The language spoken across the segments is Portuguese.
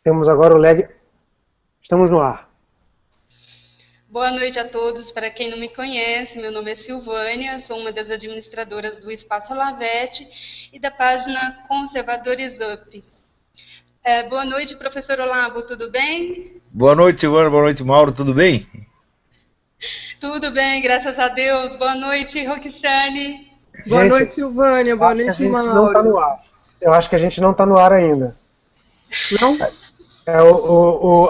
Temos agora o lag. Estamos no ar. Boa noite a todos. Para quem não me conhece, meu nome é Silvânia, sou uma das administradoras do Espaço Olavete e da página Conservadores Up. Boa noite, professor Olavo, tudo bem? Boa noite, Silvana. Boa noite, Mauro. Tudo bem? Tudo bem, graças a Deus. Boa noite, Roxane. Boa Gente, noite, Silvânia. eu Boa acho que a noite, gente não está no Mauro. ar. Eu acho que a gente não está no ar ainda. Não?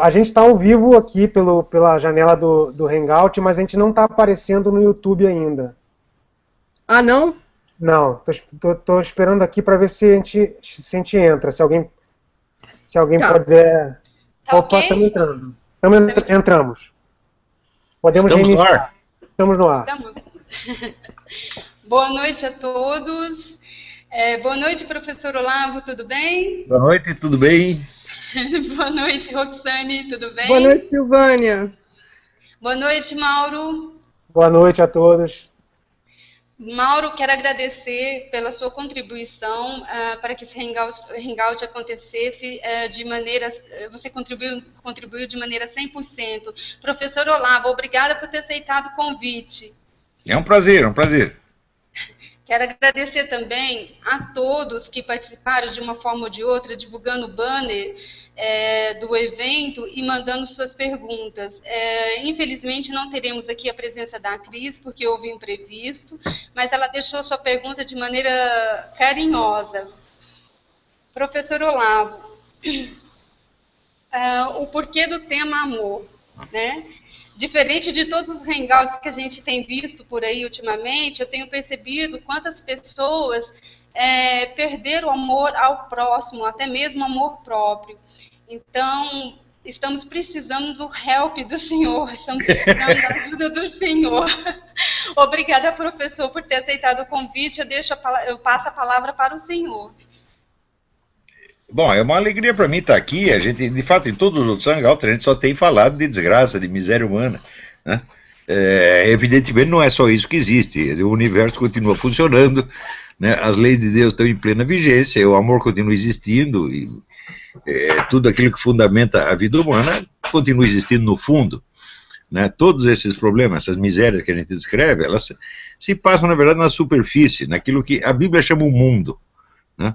A gente está ao vivo aqui pela janela do Hangout, mas a gente não está aparecendo no YouTube ainda. Ah, não? Não, tô esperando aqui para ver se a gente entra. Se alguém Tá. puder. Tá Opa, ok? estamos entrando. Entramos. Podemos Estamos no reiniciar. ar? Estamos no ar. Estamos. Boa noite a todos. Boa noite, professor Olavo, tudo bem? Boa noite, tudo bem? Boa noite, Roxane, tudo bem? Boa noite, Silvânia. Boa noite, Mauro. Boa noite a todos. Mauro, quero agradecer pela sua contribuição para que esse hangout acontecesse de maneira... Você contribuiu de maneira 100%. Professor Olavo, obrigada por ter aceitado o convite. É um prazer, é um prazer. Quero agradecer também a todos que participaram de uma forma ou de outra, divulgando o banner do evento e mandando suas perguntas. Infelizmente, não teremos aqui a presença da Cris, porque houve imprevisto, mas ela deixou sua pergunta de maneira carinhosa. Professor Olavo, o porquê do tema amor, né? Diferente de todos os hangouts que a gente tem visto por aí ultimamente, eu tenho percebido quantas pessoas perderam o amor ao próximo, até mesmo amor próprio. Então, estamos precisando do help do Senhor, estamos precisando da ajuda do Senhor. Obrigada, professor, por ter aceitado o convite. Eu passo a palavra para o Senhor. Bom, é uma alegria para mim estar aqui. A gente, de fato, em todos os outros hangouts, a gente só tem falado de desgraça, de miséria humana, né? Evidentemente, não é só isso que existe. O universo continua funcionando, né? As leis de Deus estão em plena vigência, o amor continua existindo, e tudo aquilo que fundamenta a vida humana continua existindo no fundo, né? Todos esses problemas, essas misérias que a gente descreve, elas se passam, na verdade, na superfície, naquilo que a Bíblia chama o mundo, né?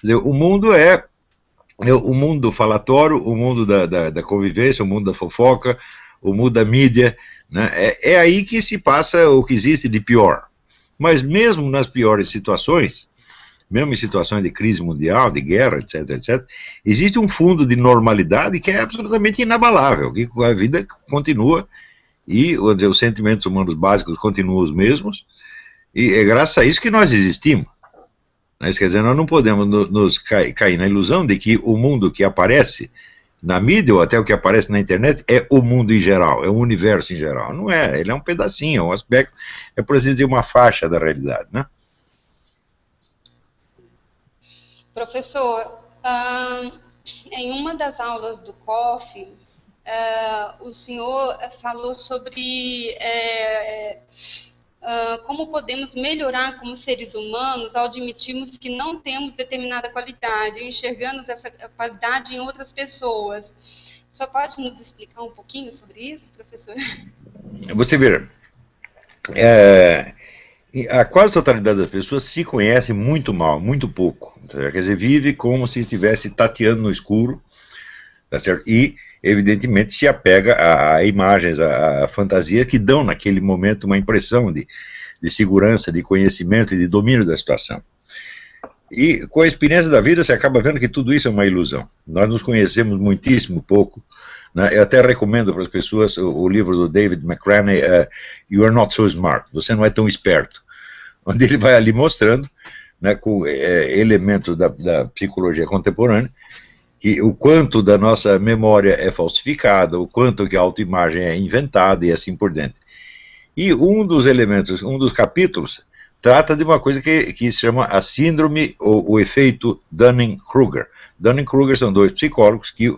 Quer dizer, o mundo é o mundo falatório, o mundo da convivência, o mundo da fofoca, o mundo da mídia, né? É aí que se passa o que existe de pior. Mas mesmo nas piores situações, mesmo em situações de crise mundial, de guerra, etc., etc., existe um fundo de normalidade que é absolutamente inabalável, que a vida continua e, vamos dizer, os sentimentos humanos básicos continuam os mesmos, e é graças a isso que nós existimos. Isso quer dizer, nós não podemos nos cair na ilusão de que o mundo que aparece na mídia, ou até o que aparece na internet, é o mundo em geral, é o universo em geral. Não é, ele é um pedacinho, é um aspecto, é por assim dizer, uma faixa da realidade, né? Professor, em uma das aulas do COF, o senhor falou sobre como podemos melhorar como seres humanos ao admitirmos que não temos determinada qualidade, enxergamos essa qualidade em outras pessoas. O senhor pode nos explicar um pouquinho sobre isso, professor? Você vê, a quase totalidade das pessoas se conhece muito mal, muito pouco. Quer dizer, vive como se estivesse tateando no escuro, tá certo? E, evidentemente, se apega a imagens, a fantasias que dão naquele momento uma impressão de segurança, de conhecimento e de domínio da situação. E com a experiência da vida você acaba vendo que tudo isso é uma ilusão. Nós nos conhecemos muitíssimo pouco, né? Eu até recomendo para as pessoas o livro do David McCraney, You Are Not So Smart, você não é tão esperto, onde ele vai ali mostrando, né, com elementos da psicologia contemporânea, que o quanto da nossa memória é falsificada, o quanto que a autoimagem é inventada e assim por diante. E um dos elementos, um dos capítulos, trata de uma coisa que se chama a síndrome ou o efeito Dunning-Kruger. Dunning-Kruger são dois psicólogos que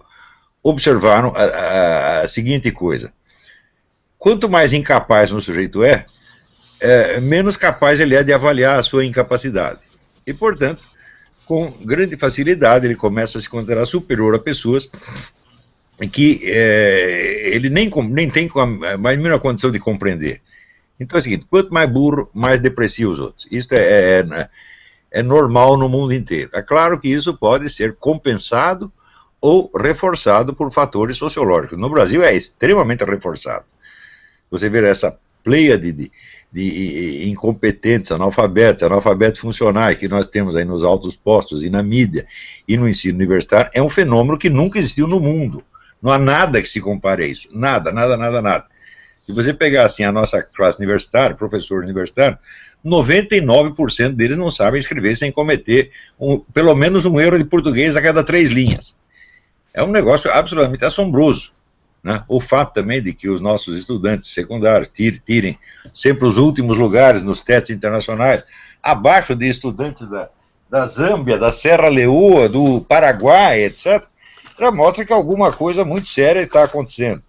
observaram a seguinte coisa: quanto mais incapaz um sujeito menos capaz ele é de avaliar a sua incapacidade. E, portanto, com grande facilidade ele começa a se considerar superior a pessoas que ele nem tem mais mínima condição de compreender. Então é o seguinte, quanto mais burro, mais deprecia os outros. Isso é normal no mundo inteiro. É claro que isso pode ser compensado ou reforçado por fatores sociológicos. No Brasil é extremamente reforçado. Você vê essa pleia de incompetentes, analfabetos funcionais que nós temos aí nos altos postos e na mídia e no ensino universitário, é um fenômeno que nunca existiu no mundo. Não há nada que se compare a isso. Nada. Se você pegar assim a nossa classe universitária, professor universitário, 99% deles não sabem escrever sem cometer pelo menos um erro de português a cada 3 linhas. É um negócio absolutamente assombroso, né? O fato também de que os nossos estudantes secundários tirem sempre os últimos lugares nos testes internacionais, abaixo de estudantes da Zâmbia, da Serra Leoa, do Paraguai, etc., já mostra que alguma coisa muito séria está acontecendo.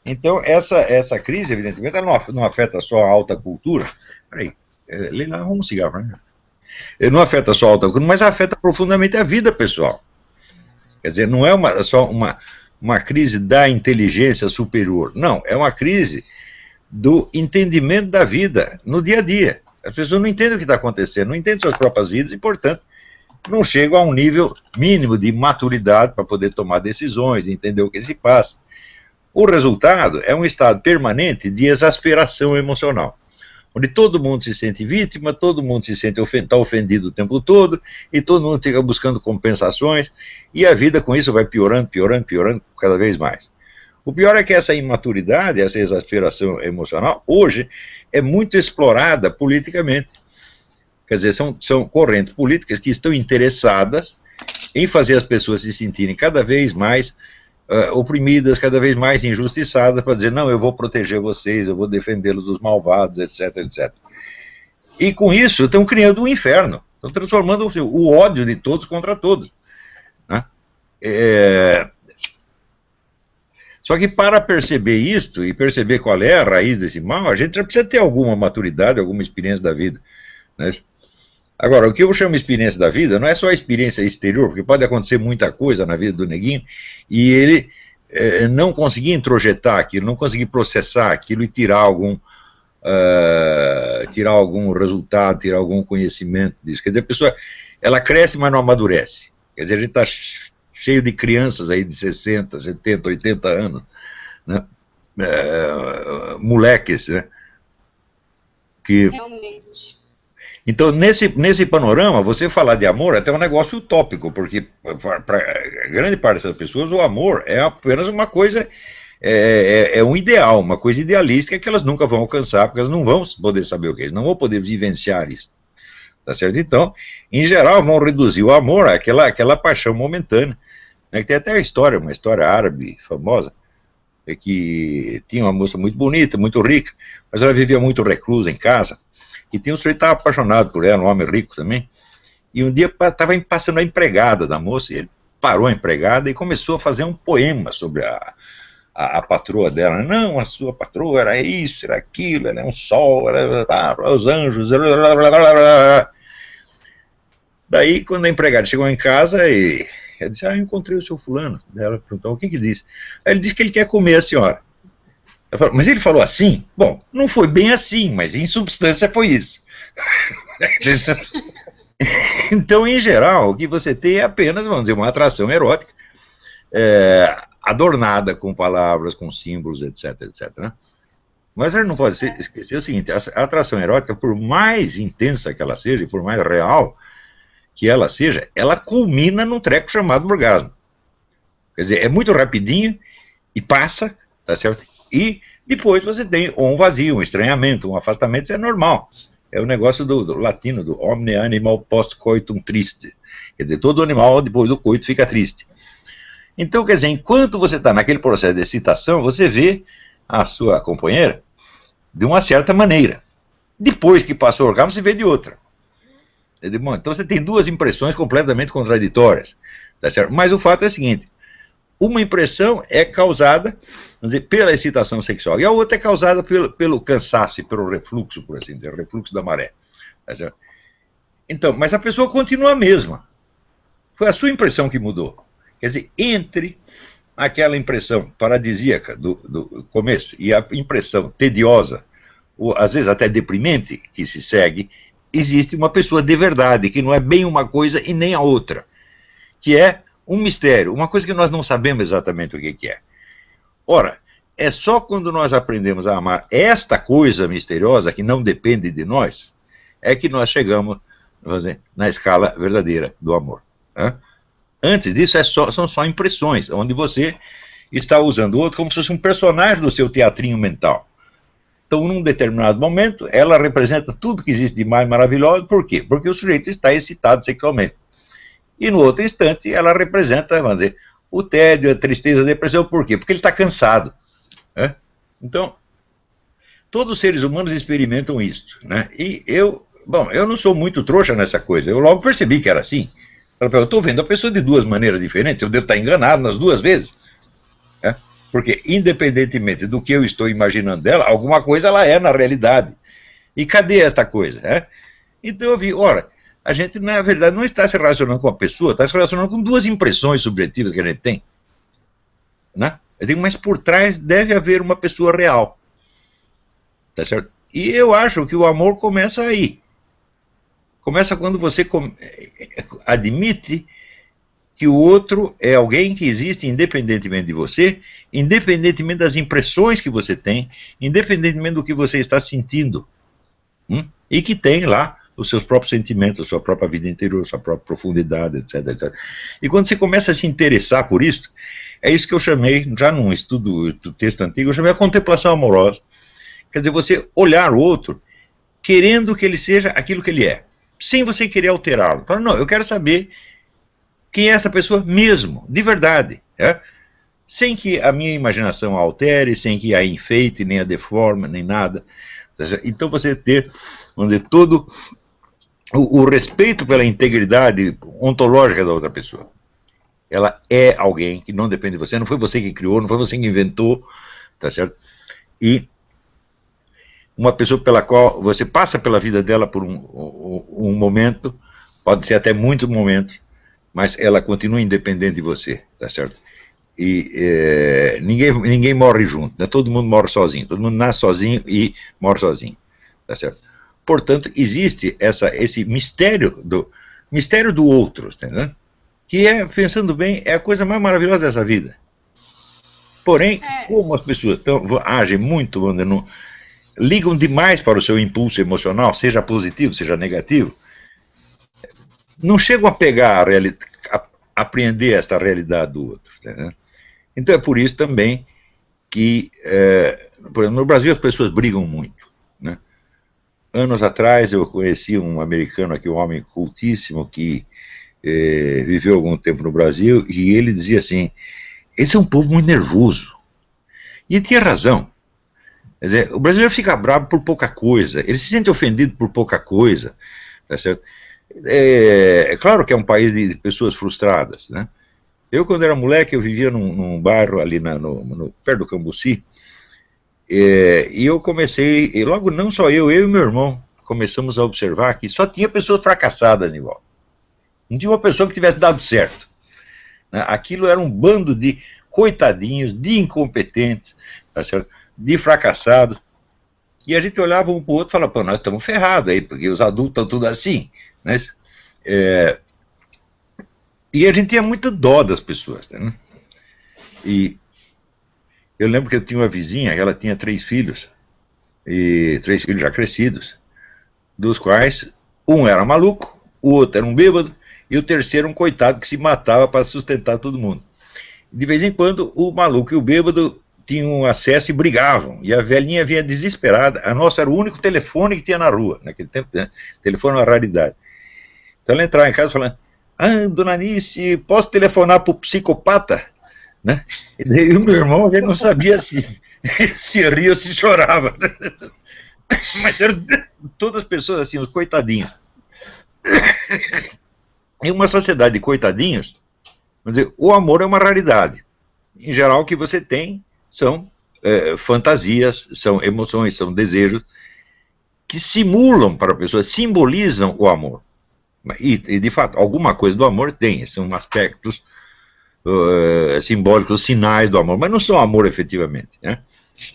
Então, essa crise, evidentemente, ela não afeta só a alta cultura. Peraí, Leila, arruma um cigarro para mim. Não afeta só a alta cultura, mas afeta profundamente a vida pessoal. Quer dizer, não é só uma crise da inteligência superior. Não, é uma crise do entendimento da vida no dia a dia. As pessoas não entendem o que está acontecendo, não entendem suas próprias vidas e, portanto, não chegam a um nível mínimo de maturidade para poder tomar decisões, entender o que se passa. O resultado é um estado permanente de exasperação emocional, onde todo mundo se sente vítima, todo mundo se sente está ofendido o tempo todo, e todo mundo fica buscando compensações, e a vida com isso vai piorando cada vez mais. O pior é que essa imaturidade, essa exasperação emocional, hoje é muito explorada politicamente. Quer dizer, são correntes políticas que estão interessadas em fazer as pessoas se sentirem cada vez mais oprimidas, cada vez mais injustiçadas, para dizer, não, eu vou proteger vocês, eu vou defendê-los dos malvados, etc, etc. E com isso, estão criando um inferno, estão transformando o ódio de todos contra todos. Né? Só que para perceber isto, e perceber qual é a raiz desse mal, a gente já precisa ter alguma maturidade, alguma experiência da vida. Né? Agora, o que eu chamo de experiência da vida não é só a experiência exterior, porque pode acontecer muita coisa na vida do neguinho, e ele não conseguir introjetar aquilo, não conseguir processar aquilo e tirar algum resultado, tirar algum conhecimento disso. Quer dizer, a pessoa, ela cresce, mas não amadurece. Quer dizer, a gente está cheio de crianças aí de 60, 70, 80 anos, né? Moleques, né? Que... Realmente. Então, nesse panorama, você falar de amor é até um negócio utópico, porque para grande parte das pessoas o amor é apenas uma coisa, é um ideal, uma coisa idealística que elas nunca vão alcançar, porque elas não vão poder saber o que é isso, não vão poder vivenciar isso. Tá certo? Então, em geral, vão reduzir o amor àquela paixão momentânea. Né? Tem até uma história árabe famosa, que tinha uma moça muito bonita, muito rica, mas ela vivia muito reclusa em casa. E tinha um sujeito que estava apaixonado por ela, um homem rico também, e um dia estava passando a empregada da moça, e ele parou a empregada e começou a fazer um poema sobre a patroa dela. Não, a sua patroa era isso, era aquilo, ela é um sol, era os anjos, blá, blá, blá, blá. Daí, quando a empregada chegou em casa, e ela disse, eu encontrei o seu fulano. Ela perguntou, o que ele disse? Aí ele disse que ele quer comer a senhora. Falo, mas ele falou assim? Bom, não foi bem assim, mas em substância foi isso. Então, em geral, o que você tem é apenas, vamos dizer, uma atração erótica, adornada com palavras, com símbolos, etc, etc. Né? Mas a gente não pode esquecer o seguinte, a atração erótica, por mais intensa que ela seja, e por mais real que ela seja, ela culmina num treco chamado orgasmo. Quer dizer, é muito rapidinho e passa, tá certo? E depois você tem um vazio, um estranhamento, um afastamento, isso é normal. É o negócio do latino, do omne animal post coitum triste. Quer dizer, todo animal depois do coito fica triste. Então, quer dizer, enquanto você está naquele processo de excitação, você vê a sua companheira de uma certa maneira. Depois que passou o orgasmo, você vê de outra. Bom, então você tem duas impressões completamente contraditórias. Tá certo? Mas o fato é o seguinte, uma impressão é causada, vamos dizer, pela excitação sexual, e a outra é causada pelo cansaço e pelo refluxo, por assim dizer, refluxo da maré. Tá certo? Então, mas a pessoa continua a mesma. Foi a sua impressão que mudou. Quer dizer, entre aquela impressão paradisíaca do começo e a impressão tediosa, ou às vezes até deprimente, que se segue, existe uma pessoa de verdade, que não é bem uma coisa e nem a outra, que é um mistério, uma coisa que nós não sabemos exatamente o que é. Ora, é só quando nós aprendemos a amar esta coisa misteriosa, que não depende de nós, é que nós chegamos, vamos dizer, na escala verdadeira do amor. Né? Antes disso, são só impressões, onde você está usando o outro como se fosse um personagem do seu teatrinho mental. Então, num determinado momento, ela representa tudo que existe de mais maravilhoso. Por quê? Porque o sujeito está excitado sexualmente. E no outro instante, ela representa, vamos dizer, o tédio, a tristeza, a depressão. Por quê? Porque ele está cansado. Né? Então, todos os seres humanos experimentam isso. Né? E eu não sou muito trouxa nessa coisa. Eu logo percebi que era assim. Eu estou vendo a pessoa de duas maneiras diferentes. Eu devo estar enganado nas duas vezes. Né? Porque, independentemente do que eu estou imaginando dela, alguma coisa ela é na realidade. E cadê esta coisa? Né? Então eu vi, ora, a gente, na verdade, não está se relacionando com a pessoa, está se relacionando com duas impressões subjetivas que a gente tem. Né? Mas por trás deve haver uma pessoa real. Tá certo? E eu acho que o amor começa aí. Começa quando você admite que o outro é alguém que existe independentemente de você, independentemente das impressões que você tem, independentemente do que você está sentindo. E que tem lá os seus próprios sentimentos, a sua própria vida interior, a sua própria profundidade, etc, etc. E quando você começa a se interessar por isso, é isso que eu chamei, já num estudo do texto antigo, eu chamei a contemplação amorosa. Quer dizer, você olhar o outro querendo que ele seja aquilo que ele é, sem você querer alterá-lo. Fala, não, eu quero saber quem é essa pessoa mesmo, de verdade, sem que a minha imaginação a altere, sem que a enfeite, nem a deforme, nem nada. Então você ter, vamos dizer, todo o respeito pela integridade ontológica da outra pessoa. Ela é alguém que não depende de você, não foi você que criou, não foi você que inventou, tá certo? E uma pessoa pela qual você passa pela vida dela por um momento, pode ser até muitos momentos, mas ela continua independente de você, tá certo? E ninguém morre junto, né? Todo mundo morre sozinho, todo mundo nasce sozinho e morre sozinho, tá certo? Portanto, existe esse mistério do outro, entendeu? Que pensando bem, é a coisa mais maravilhosa dessa vida. Porém, como as pessoas agem muito, ligam demais para o seu impulso emocional, seja positivo, seja negativo, não chegam a pegar a apreender esta realidade do outro. Entendeu? Então é por isso também que, por exemplo, no Brasil as pessoas brigam muito. Né? Anos atrás eu conheci um americano aqui, um homem cultíssimo, que viveu algum tempo no Brasil, e ele dizia assim, esse é um povo muito nervoso. E ele tinha razão. Quer dizer, o brasileiro fica bravo por pouca coisa, ele se sente ofendido por pouca coisa, tá certo? É claro que é um país de pessoas frustradas, né? Eu, quando era moleque, eu vivia num bairro ali perto do Cambuci, e eu comecei, e logo não só eu e meu irmão, começamos a observar que só tinha pessoas fracassadas em volta. Não tinha uma pessoa que tivesse dado certo. Né? Aquilo era um bando de coitadinhos, de incompetentes, tá certo? De fracassados. E a gente olhava um para o outro e falava, pô, nós estamos ferrados aí, porque os adultos estão tudo assim. Né? E a gente tinha muita dó das pessoas. Né? E eu lembro que eu tinha uma vizinha, ela tinha 3 filhos, e 3 filhos já crescidos, dos quais um era maluco, o outro era um bêbado, e o terceiro um coitado que se matava para sustentar todo mundo. De vez em quando, o maluco e o bêbado tinham acesso e brigavam, e a velhinha vinha desesperada. A nossa era o único telefone que tinha na rua, naquele tempo, né? Telefone era uma raridade. Então ela entrava em casa falando, dona Anice, posso telefonar para o psicopata? Né? E daí o meu irmão, ele não sabia se ria ou se chorava. Mas eram todas as pessoas assim, os coitadinhos. Em uma sociedade de coitadinhos, vamos dizer, o amor é uma raridade. Em geral, o que você tem são fantasias, são emoções, são desejos que simulam para a pessoa, simbolizam o amor. E, de fato, alguma coisa do amor tem, são aspectos simbólicos, sinais do amor, mas não são amor efetivamente, né?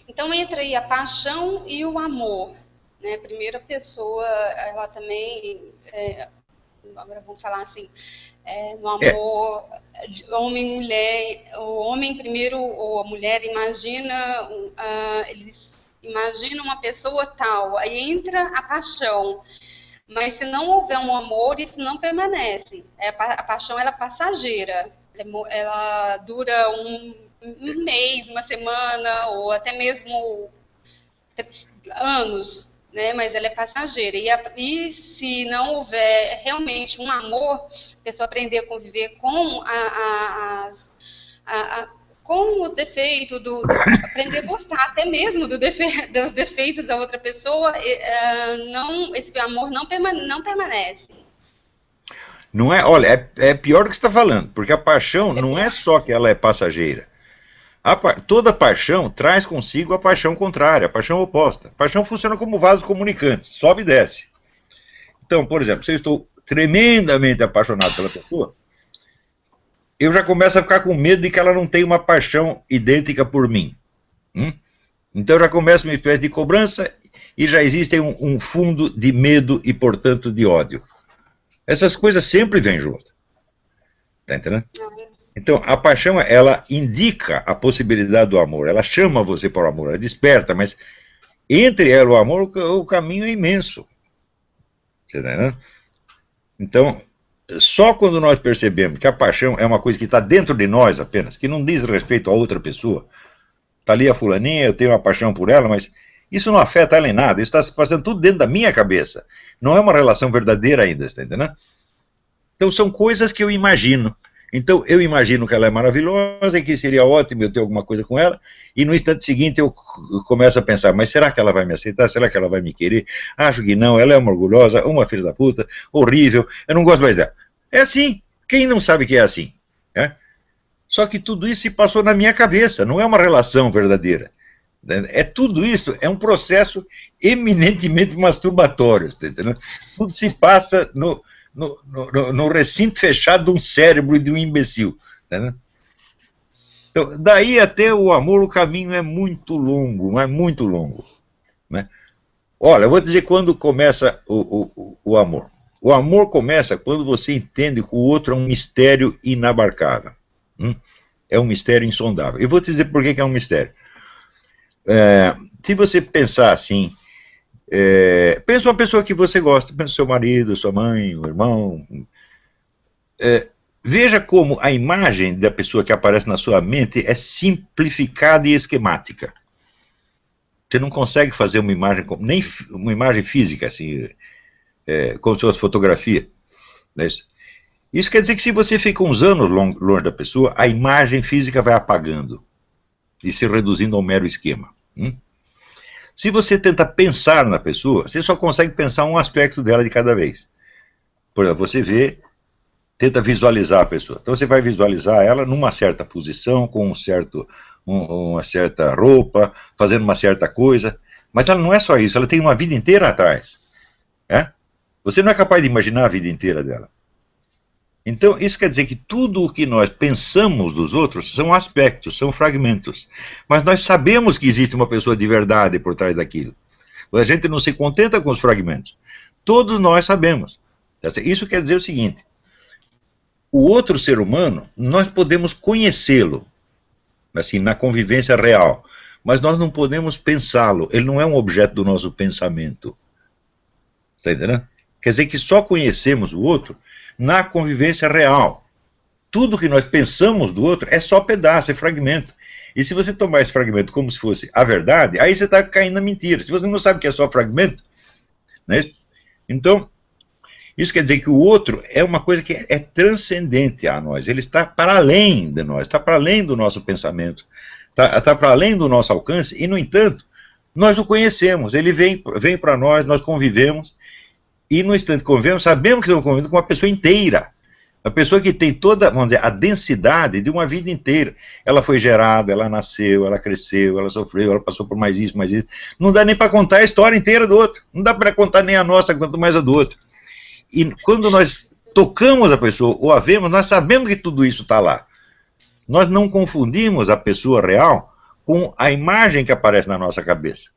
Então entra aí a paixão e o amor, né? A primeira pessoa, ela também, agora vamos falar assim, no amor de homem e mulher, o homem primeiro, ou a mulher imagina, eles imaginam uma pessoa tal, aí entra a paixão. Mas se não houver um amor, isso não permanece. A paixão, ela é passageira. Ela dura um mês, uma semana, ou até mesmo anos, né? Mas ela é passageira. E se não houver realmente um amor, a pessoa aprender a conviver com com os defeitos, aprender a gostar até mesmo dos defeitos da outra pessoa, esse amor não permanece. Não é, olha, é pior do que você está falando, porque a paixão não é só que ela é passageira. Toda paixão traz consigo a paixão contrária, a paixão oposta. A paixão funciona como vaso comunicante, sobe e desce. Então, por exemplo, se eu estou tremendamente apaixonado pela pessoa, eu já começo a ficar com medo de que ela não tenha uma paixão idêntica por mim. Então já começa uma espécie de cobrança e já existe um fundo de medo e, portanto, de ódio. Essas coisas sempre vêm junto. Tá entendendo? Então, a paixão, ela indica a possibilidade do amor, ela chama você para o amor, ela desperta, mas entre ela e o amor, o caminho é imenso. Tá entendendo? Então, só quando nós percebemos que a paixão é uma coisa que está dentro de nós apenas, que não diz respeito a outra pessoa, está ali a fulaninha, eu tenho uma paixão por ela, mas isso não afeta ela em nada, isso está se passando tudo dentro da minha cabeça, não é uma relação verdadeira ainda, está entendendo? Então são coisas que eu imagino. Então eu imagino que ela é maravilhosa e que seria ótimo eu ter alguma coisa com ela, e no instante seguinte eu começo a pensar, mas será que ela vai me aceitar? Será que ela vai me querer? Acho que não, ela é uma orgulhosa, uma filha da puta, horrível, eu não gosto mais dela. É assim, quem não sabe que é assim? Né? Só que tudo isso se passou na minha cabeça, não é uma relação verdadeira. Tudo isso é um processo eminentemente masturbatório, tá entendendo? Tudo se passa no recinto fechado de um cérebro e de um imbecil. Tá? Então, daí até o amor, o caminho é muito longo, mas muito longo. Né? Olha, eu vou dizer quando começa o amor. O amor começa quando você entende que o outro é um mistério inabarcável. É um mistério insondável. Eu vou te dizer por que é um mistério. Se você pensar assim, pensa uma pessoa que você gosta, pensa seu marido, sua mãe, o irmão. Veja como a imagem da pessoa que aparece na sua mente é simplificada e esquemática. Você não consegue fazer uma imagem, nem uma imagem física, assim, como se fosse fotografia. Não é isso? Isso quer dizer que se você fica uns anos longe da pessoa, a imagem física vai apagando e se reduzindo ao mero esquema. Se você tenta pensar na pessoa, você só consegue pensar um aspecto dela de cada vez. Por exemplo, você tenta visualizar a pessoa. Então você vai visualizar ela numa certa posição, com uma certa roupa, fazendo uma certa coisa. Mas ela não é só isso, ela tem uma vida inteira atrás. Você não é capaz de imaginar a vida inteira dela. Então, isso quer dizer que tudo o que nós pensamos dos outros são aspectos, são fragmentos. Mas nós sabemos que existe uma pessoa de verdade por trás daquilo. A gente não se contenta com os fragmentos. Todos nós sabemos. Isso quer dizer o seguinte: o outro ser humano, nós podemos conhecê-lo, assim, na convivência real, mas nós não podemos pensá-lo. Ele não é um objeto do nosso pensamento. Está entendendo? Quer dizer que só conhecemos o outro na convivência real. Tudo que nós pensamos do outro é só pedaço, é fragmento. E se você tomar esse fragmento como se fosse a verdade, aí você está caindo na mentira. Se você não sabe que é só fragmento, né? Então, isso quer dizer que o outro é uma coisa que é transcendente a nós. Ele está para além de nós, está para além do nosso pensamento, está para além do nosso alcance, e, no entanto, nós o conhecemos. Ele vem para nós, nós convivemos, e no instante que convivemos, sabemos que estamos convivendo com uma pessoa inteira. Uma pessoa que tem toda, vamos dizer, a densidade de uma vida inteira. Ela foi gerada, ela nasceu, ela cresceu, ela sofreu, ela passou por mais isso, mais isso. Não dá nem para contar a história inteira do outro. Não dá para contar nem a nossa, quanto mais a do outro. E quando nós tocamos a pessoa ou a vemos, nós sabemos que tudo isso está lá. Nós não confundimos a pessoa real com a imagem que aparece na nossa cabeça.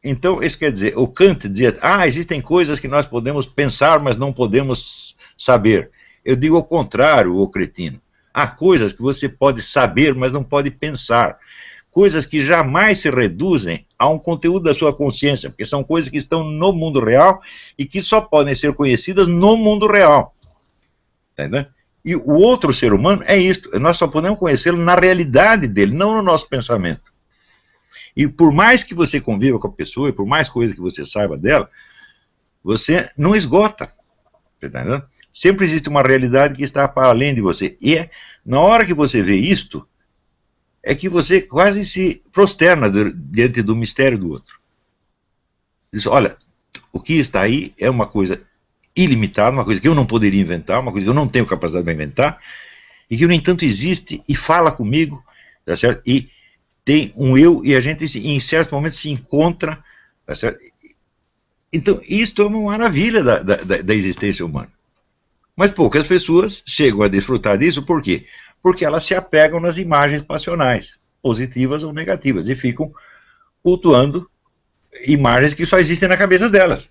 Então, isso quer dizer, o Kant dizia, existem coisas que nós podemos pensar, mas não podemos saber. Eu digo ao contrário, ô cretino. Há coisas que você pode saber, mas não pode pensar. Coisas que jamais se reduzem a um conteúdo da sua consciência, porque são coisas que estão no mundo real e que só podem ser conhecidas no mundo real. Entendeu? E o outro ser humano é isto. Nós só podemos conhecê-lo na realidade dele, não no nosso pensamento. E por mais que você conviva com a pessoa, e por mais coisas que você saiba dela, você não esgota. Entendeu? Sempre existe uma realidade que está para além de você. E na hora que você vê isto, é que você quase se prosterna diante do mistério do outro. Diz, olha, o que está aí é uma coisa ilimitada, uma coisa que eu não poderia inventar, uma coisa que eu não tenho capacidade de inventar, e que, no entanto, existe e fala comigo, tá certo? E tem um eu, e a gente, em certo momento, se encontra, tá certo? Então, isto é uma maravilha da existência humana. Mas poucas pessoas chegam a desfrutar disso, por quê? Porque elas se apegam nas imagens passionais, positivas ou negativas, e ficam cultuando imagens que só existem na cabeça delas.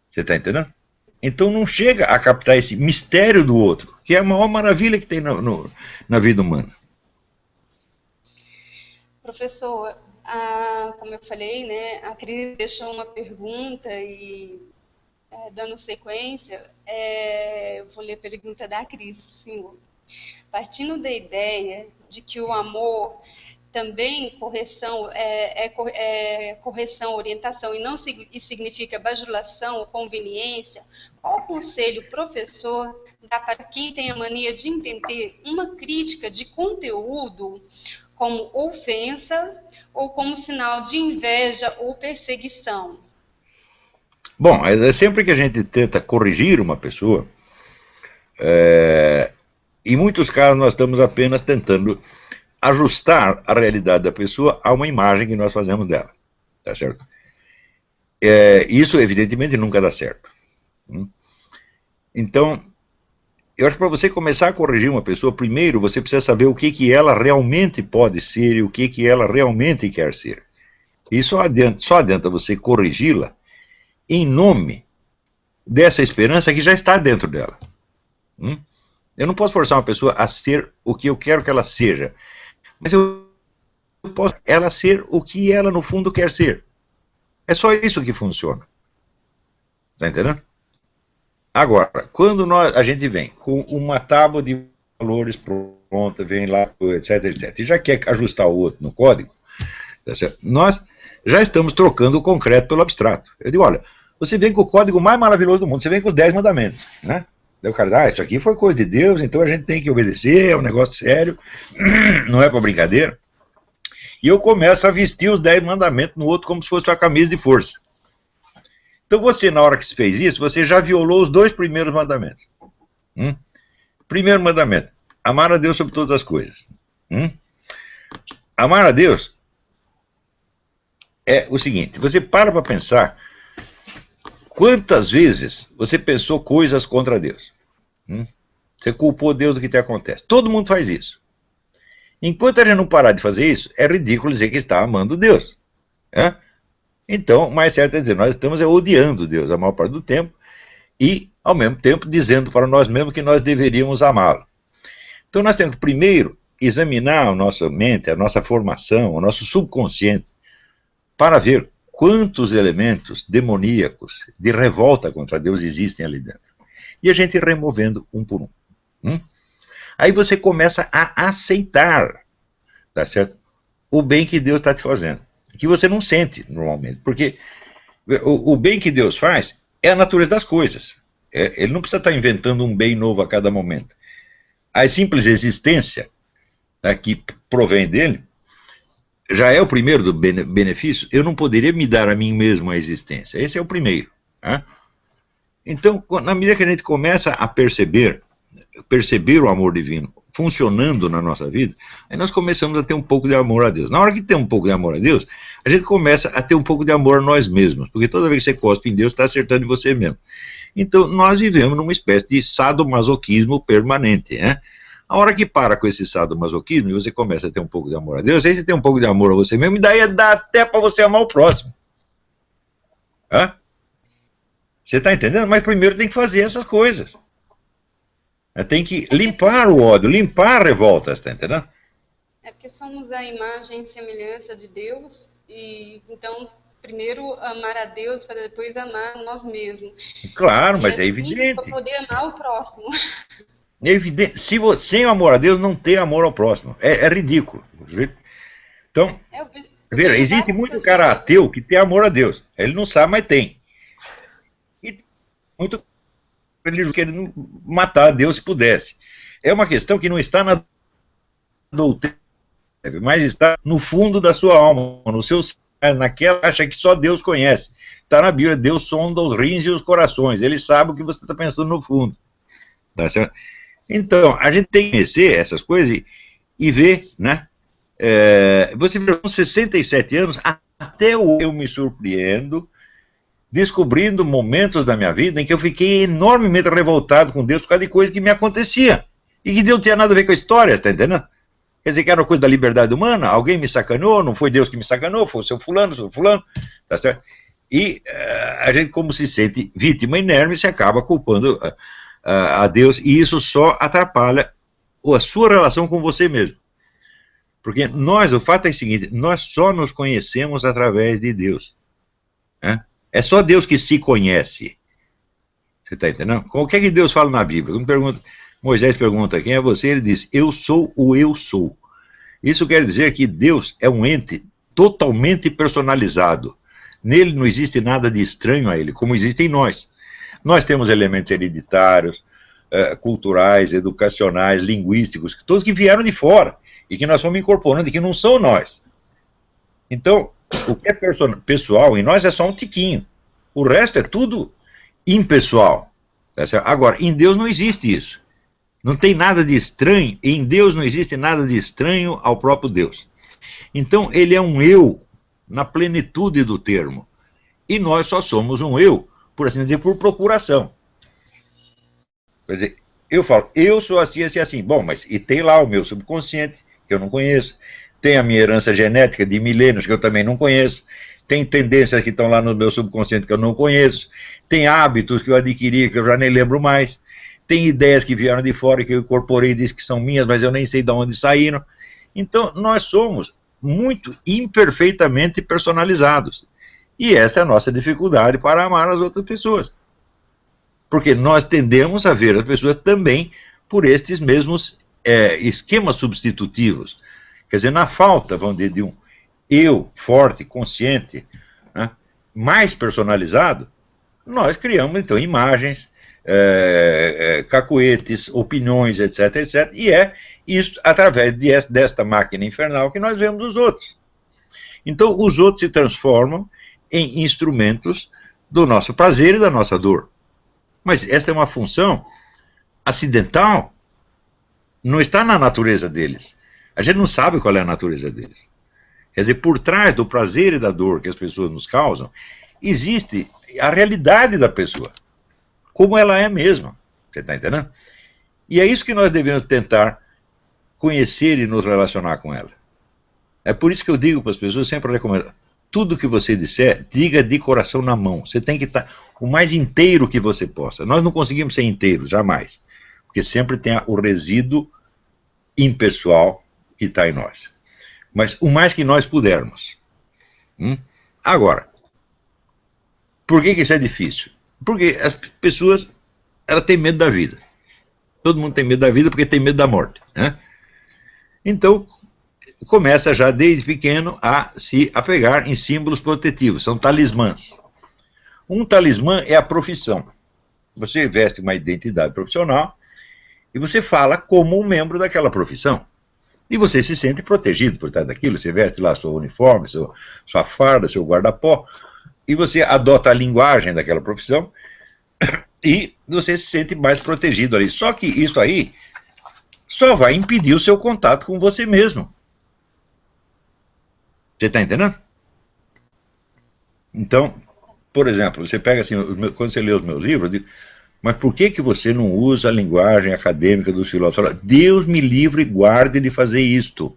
Você está entendendo? Então não chega a captar esse mistério do outro, que é a maior maravilha que tem na vida humana. Professor, como eu falei, né, a Cris deixou uma pergunta e, dando sequência, eu vou ler a pergunta da Cris para o senhor. Partindo da ideia de que o amor também correção, correção, orientação e não significa bajulação ou conveniência, qual conselho o professor dá para quem tem a mania de entender uma crítica de conteúdo como ofensa ou como sinal de inveja ou perseguição? Bom, sempre que a gente tenta corrigir uma pessoa, em muitos casos nós estamos apenas tentando ajustar a realidade da pessoa a uma imagem que nós fazemos dela, tá certo? Isso evidentemente nunca dá certo. Então, eu acho que para você começar a corrigir uma pessoa, primeiro você precisa saber o que ela realmente pode ser e o que ela realmente quer ser. E só adianta você corrigi-la em nome dessa esperança que já está dentro dela. Eu não posso forçar uma pessoa a ser o que eu quero que ela seja, mas eu posso ela ser o que ela no fundo quer ser. É só isso que funciona. Está entendendo? Agora, quando a gente vem com uma tábua de valores pronta, vem lá, etc, etc, e já quer ajustar o outro no código, tá certo? Nós já estamos trocando o concreto pelo abstrato. Eu digo, olha, você vem com o código mais maravilhoso do mundo, você vem com os 10 mandamentos, né? Daí o cara diz, isso aqui foi coisa de Deus, então a gente tem que obedecer, é um negócio sério, não é para brincadeira. E eu começo a vestir os 10 mandamentos no outro como se fosse uma camisa de força. Então você, na hora que se fez isso, você já violou os 2 primeiros mandamentos. Primeiro mandamento, amar a Deus sobre todas as coisas. Amar a Deus é o seguinte, você para pensar quantas vezes você pensou coisas contra Deus. Você culpou Deus do que te acontece. Todo mundo faz isso. Enquanto a gente não parar de fazer isso, é ridículo dizer que está amando Deus. Então, mais certo é dizer, nós estamos odiando Deus a maior parte do tempo e, ao mesmo tempo, dizendo para nós mesmos que nós deveríamos amá-lo. Então, nós temos que primeiro examinar a nossa mente, a nossa formação, o nosso subconsciente, para ver quantos elementos demoníacos de revolta contra Deus existem ali dentro. E a gente removendo um por um. Aí você começa a aceitar, tá certo? O bem que Deus está te fazendo. Que você não sente normalmente. Porque o bem que Deus faz é a natureza das coisas. Ele não precisa estar inventando um bem novo a cada momento. A simples existência, tá, que provém dele, já é o primeiro do benefício. Eu não poderia me dar a mim mesmo a existência. Esse é o primeiro. Então, na medida que a gente começa a perceber o amor divino funcionando na nossa vida, aí nós começamos a ter um pouco de amor a Deus. Na hora que tem um pouco de amor a Deus, a gente começa a ter um pouco de amor a nós mesmos, porque toda vez que você cospe em Deus, está acertando em você mesmo. Então, nós vivemos numa espécie de sadomasoquismo permanente, né? A hora que para com esse sadomasoquismo e você começa a ter um pouco de amor a Deus, aí você tem um pouco de amor a você mesmo, e daí dá até para você amar o próximo. Hã? Você está entendendo? Mas primeiro tem que fazer essas coisas. Tem que limpar o ódio, limpar a revolta, está entendendo? É porque somos a imagem e semelhança de Deus, e então primeiro amar a Deus para depois amar nós mesmos. Claro, mas e é assim, evidente. para poder amar o próximo. É evidente. Se você, sem amor a Deus, não tem amor ao próximo. É ridículo. Então, veja, existe muito cara ateu que tem amor a Deus. Ele não sabe, mas tem. E muito religioso querendo matar a Deus se pudesse. É uma questão que não está na doutrina, mas está no fundo da sua alma, no seu, naquela acha que só Deus conhece. Está na Bíblia, Deus sonda os rins e os corações. Ele sabe o que você está pensando no fundo. Tá certo? Então, a gente tem que conhecer essas coisas e ver, né? Você vê, com 67 anos, até eu me surpreendo, descobrindo momentos da minha vida em que eu fiquei enormemente revoltado com Deus por causa de coisas que me aconteciam. E que Deus não tinha nada a ver com a história, tá entendendo? Quer dizer, que era uma coisa da liberdade humana, alguém me sacaneou, não foi Deus que me sacaneou, foi o seu fulano, tá certo? E a gente, como se sente vítima inerme, se acaba culpando a Deus, e isso só atrapalha a sua relação com você mesmo. Porque o fato é o seguinte, nós só nos conhecemos através de Deus. Né? É só Deus que se conhece. Você está entendendo? O que é que Deus fala na Bíblia? Moisés pergunta, quem é você? Ele diz, eu sou o eu sou. Isso quer dizer que Deus é um ente totalmente personalizado. Nele não existe nada de estranho a ele, como existe em nós. Nós temos elementos hereditários, culturais, educacionais, linguísticos, todos que vieram de fora e que nós fomos incorporando e que não são nós. Então, o que é pessoal em nós é só um tiquinho. O resto é tudo impessoal. Agora, em Deus não existe isso. Não tem nada de estranho, em Deus não existe nada de estranho ao próprio Deus. Então, ele é um eu, na plenitude do termo. E nós só somos um eu, por assim dizer, por procuração. Quer dizer, eu falo, eu sou assim, assim, assim. Bom, mas e tem lá o meu subconsciente, que eu não conheço. Tem a minha herança genética de milênios, que eu também não conheço. Tem tendências que estão lá no meu subconsciente, que eu não conheço. Tem hábitos que eu adquiri, que eu já nem lembro mais. Tem ideias que vieram de fora, que eu incorporei e disse que são minhas, mas eu nem sei de onde saíram. Então, nós somos muito imperfeitamente personalizados. E esta é a nossa dificuldade para amar as outras pessoas. Porque nós tendemos a ver as pessoas também por estes mesmos esquemas substitutivos. Quer dizer, na falta, vamos dizer, de um eu forte, consciente, né, mais personalizado, nós criamos, então, imagens, cacuetes, opiniões, etc, etc. E é isso, através desta máquina infernal, que nós vemos os outros. Então, os outros se transformam em instrumentos do nosso prazer e da nossa dor. Mas esta é uma função acidental, não está na natureza deles. A gente não sabe qual é a natureza deles. Quer dizer, por trás do prazer e da dor que as pessoas nos causam, existe a realidade da pessoa, como ela é mesma. Você está entendendo? E é isso que nós devemos tentar conhecer e nos relacionar com ela. É por isso que eu digo para as pessoas, sempre recomendo, tudo que você disser, diga de coração na mão. Você tem que estar o mais inteiro que você possa. Nós não conseguimos ser inteiros, jamais. Porque sempre tem o resíduo impessoal que está em nós. Mas o mais que nós pudermos. Agora, por que isso é difícil? Porque as pessoas, elas têm medo da vida. Todo mundo tem medo da vida porque tem medo da morte, né? Então, começa já desde pequeno a se apegar em símbolos protetivos, são talismãs. Um talismã é a profissão. Você veste uma identidade profissional e você fala como um membro daquela profissão. E você se sente protegido por trás daquilo, você veste lá seu uniforme, sua farda, seu guarda-pó, e você adota a linguagem daquela profissão e você se sente mais protegido ali. Só que isso aí só vai impedir o seu contato com você mesmo. Você está entendendo? Então, por exemplo, você pega assim, quando você lê os meus livros, eu digo, mas por que você não usa a linguagem acadêmica dos filósofos? Deus me livre e guarde de fazer isto.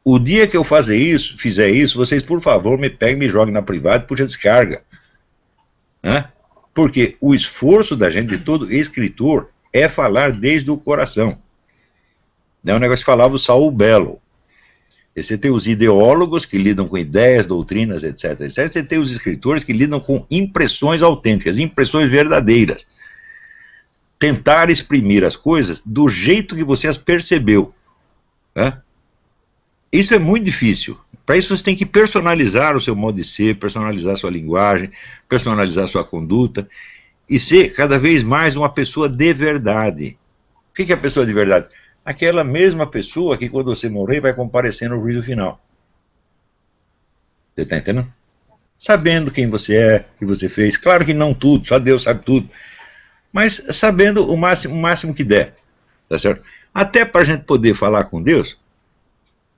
O dia que eu fizer isso, vocês, por favor, me peguem, me joguem na privada e puxem a descarga. Né? Porque o esforço da gente, de todo escritor, é falar desde o coração. É um negócio que falava o Saul Bellow. Você tem os ideólogos que lidam com ideias, doutrinas, etc, etc. Você tem os escritores que lidam com impressões autênticas, impressões verdadeiras. Tentar exprimir as coisas do jeito que você as percebeu. Né? Isso é muito difícil. Para isso você tem que personalizar o seu modo de ser, personalizar a sua linguagem, personalizar a sua conduta e ser cada vez mais uma pessoa de verdade. O que é a pessoa de verdade? Aquela mesma pessoa que quando você morrer vai comparecer no juízo final. Você está entendendo? Sabendo quem você é, o que você fez. Claro que não tudo, só Deus sabe tudo. Mas sabendo o máximo que der. Tá certo? Até para a gente poder falar com Deus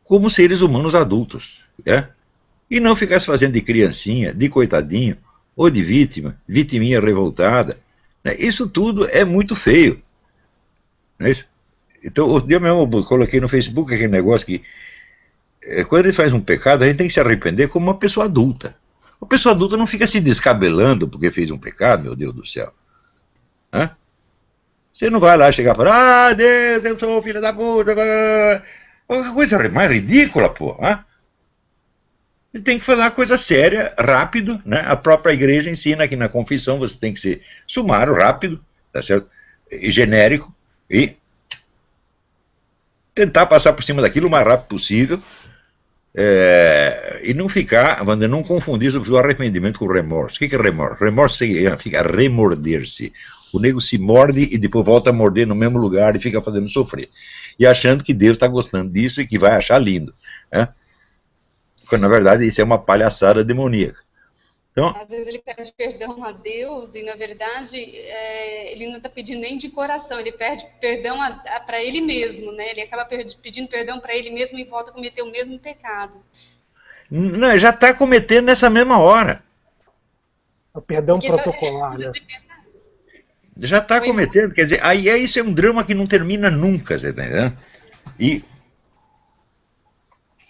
como seres humanos adultos. E não ficar se fazendo de criancinha, de coitadinho, ou de vítima, vitiminha revoltada. Isso tudo é muito feio. Não é isso? Então, eu mesmo coloquei no Facebook aquele negócio que, quando ele faz um pecado, a gente tem que se arrepender como uma pessoa adulta. Uma pessoa adulta não fica se descabelando porque fez um pecado, meu Deus do céu. Você não vai lá chegar e falar, Deus, eu sou filho da puta. Uma coisa mais ridícula, pô. Você tem que falar coisa séria, rápido, né? A própria igreja ensina que na confissão você tem que ser sumário, rápido, tá certo? E genérico, e tentar passar por cima daquilo o mais rápido possível, e não ficar, não confundir o arrependimento com o remorso. O que é remorso? Remorso significa remorder-se. O nego se morde e depois volta a morder no mesmo lugar e fica fazendo sofrer. E achando que Deus está gostando disso e que vai achar lindo. Né? Quando, na verdade, isso é uma palhaçada demoníaca. Então, às vezes ele pede perdão a Deus e, na verdade, ele não está pedindo nem de coração, ele pede perdão para ele mesmo, né? Ele acaba pedindo perdão para ele mesmo e volta a cometer o mesmo pecado. Não, já está cometendo nessa mesma hora. O perdão protocolar, né? Já está cometendo, quer dizer, aí isso é um drama que não termina nunca, você está entendendo? E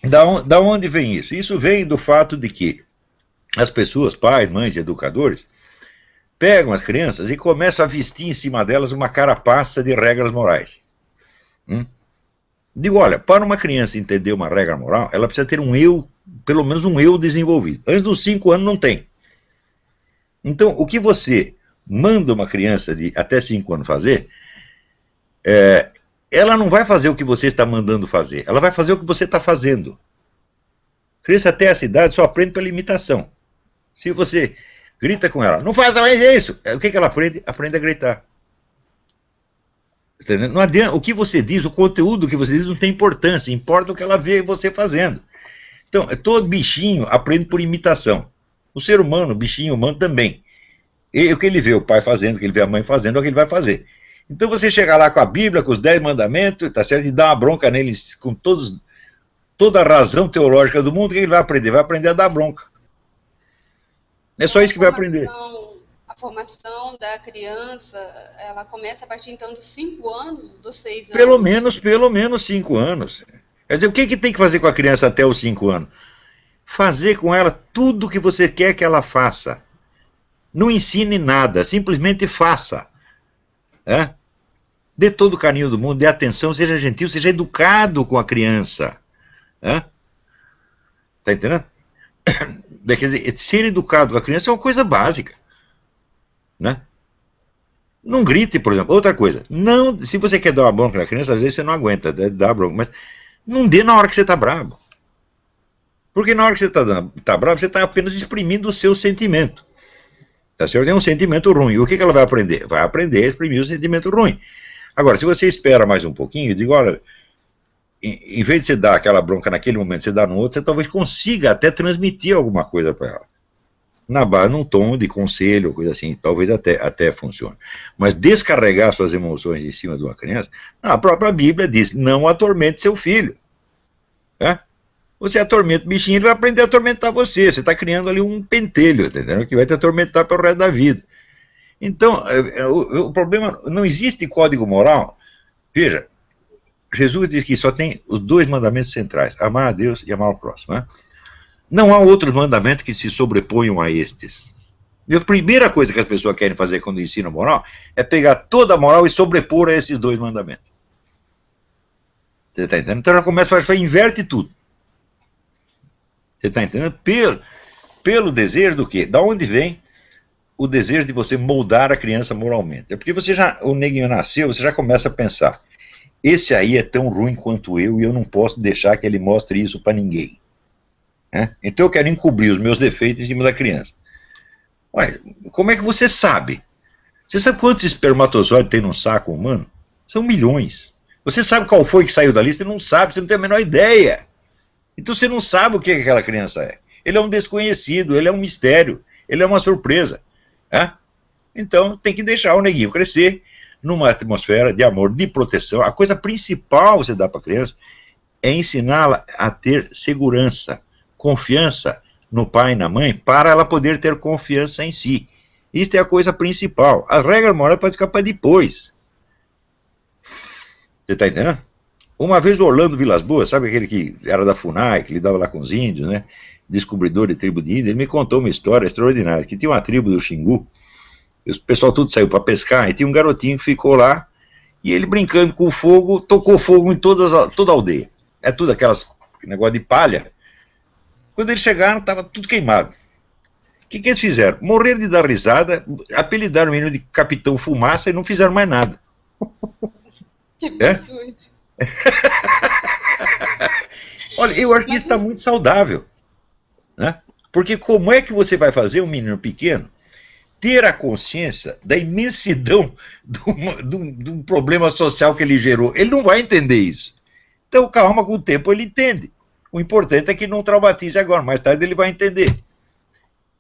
da onde vem isso? Isso vem do fato de que as pessoas, pais, mães e educadores, pegam as crianças e começam a vestir em cima delas uma carapaça de regras morais. Digo, olha, para uma criança entender uma regra moral, ela precisa ter um eu, pelo menos um eu desenvolvido. Antes dos 5 anos não tem. Então, o que você manda uma criança de até 5 anos fazer, ela não vai fazer o que você está mandando fazer, ela vai fazer o que você está fazendo. Criança até essa idade só aprende pela imitação. Se você grita com ela, não faça mais isso, o que ela aprende? Aprende a gritar. Não adianta, o que você diz, o conteúdo que você diz não tem importância, importa o que ela vê você fazendo. Então, todo bichinho aprende por imitação. O ser humano, o bichinho humano também. E o que ele vê o pai fazendo, o que ele vê a mãe fazendo, é o que ele vai fazer. Então você chega lá com a Bíblia, com os 10 mandamentos, tá certo? E dá uma bronca neles com toda a razão teológica do mundo, o que ele vai aprender? Vai aprender a dar bronca. É só isso que vai aprender. A formação da criança, ela começa a partir então dos 5 anos, dos 6 anos? Pelo menos 5 anos. Quer dizer, o que tem que fazer com a criança até os 5 anos? Fazer com ela tudo o que você quer que ela faça. Não ensine nada, simplesmente faça. Dê todo o carinho do mundo, dê atenção, seja gentil, seja educado com a criança. Está entendendo? Quer dizer, ser educado com a criança é uma coisa básica. Né? Não grite, por exemplo. Outra coisa, não, se você quer dar uma bronca na criança, às vezes você não aguenta dar bronca, mas não dê na hora que você está bravo. Porque na hora que você está bravo, você está apenas exprimindo o seu sentimento. Tá certo? É um sentimento ruim. O que ela vai aprender? Vai aprender a exprimir o sentimento ruim. Agora, se você espera mais um pouquinho, eu digo, olha, em vez de você dar aquela bronca naquele momento, você dá no outro, você talvez consiga até transmitir alguma coisa para ela. Na base, num tom de conselho, coisa assim, talvez até funcione. Mas descarregar suas emoções em cima de uma criança, a própria Bíblia diz, não atormente seu filho. Você atormenta o bichinho, ele vai aprender a atormentar você. Você está criando ali um pentelho, entendeu? Que vai te atormentar pelo resto da vida. Então, o problema, não existe código moral. Veja, Jesus diz que só tem os 2 mandamentos centrais, amar a Deus e amar o próximo. Né? Não há outros mandamentos que se sobreponham a estes. E a primeira coisa que as pessoas querem fazer quando ensinam moral é pegar toda a moral e sobrepor a esses 2 mandamentos. Você está entendendo? Então já começa a inverte tudo. Você está entendendo? Pelo desejo do quê? Da onde vem o desejo de você moldar a criança moralmente? É porque o neguinho nasceu, você já começa a pensar, esse aí é tão ruim quanto eu e eu não posso deixar que ele mostre isso para ninguém. Então eu quero encobrir os meus defeitos em cima da criança. Ué, como é que você sabe? Você sabe quantos espermatozoides tem num saco humano? São milhões. Você sabe qual foi que saiu dali? Você não sabe, você não tem a menor ideia. Então você não sabe o que aquela criança é. Ele é um desconhecido, ele é um mistério, ele é uma surpresa. Então tem que deixar o neguinho crescer numa atmosfera de amor, de proteção. A coisa principal que você dá para a criança é ensiná-la a ter segurança, confiança no pai e na mãe, para ela poder ter confiança em si. Isso é a coisa principal. As regras morais podem ficar para depois. Você está entendendo? Uma vez o Orlando Vilas Boas, sabe aquele que era da FUNAI, que lidava lá com os índios, né? Descobridor de tribo de índio, ele me contou uma história extraordinária, que tinha uma tribo do Xingu, o pessoal tudo saiu para pescar, e tinha um garotinho que ficou lá, e ele brincando com o fogo, tocou fogo em toda a aldeia. É tudo aquelas negócio de palha. Quando eles chegaram, estava tudo queimado. O que eles fizeram? Morreram de dar risada, apelidaram o menino de Capitão Fumaça e não fizeram mais nada. Que absurdo. Olha, eu acho que isso está muito saudável. Né? Porque como é que você vai fazer um menino pequeno ter a consciência da imensidão de um problema social que ele gerou? Ele não vai entender isso. Então, calma, com o tempo ele entende. O importante é que não traumatize agora, mais tarde ele vai entender.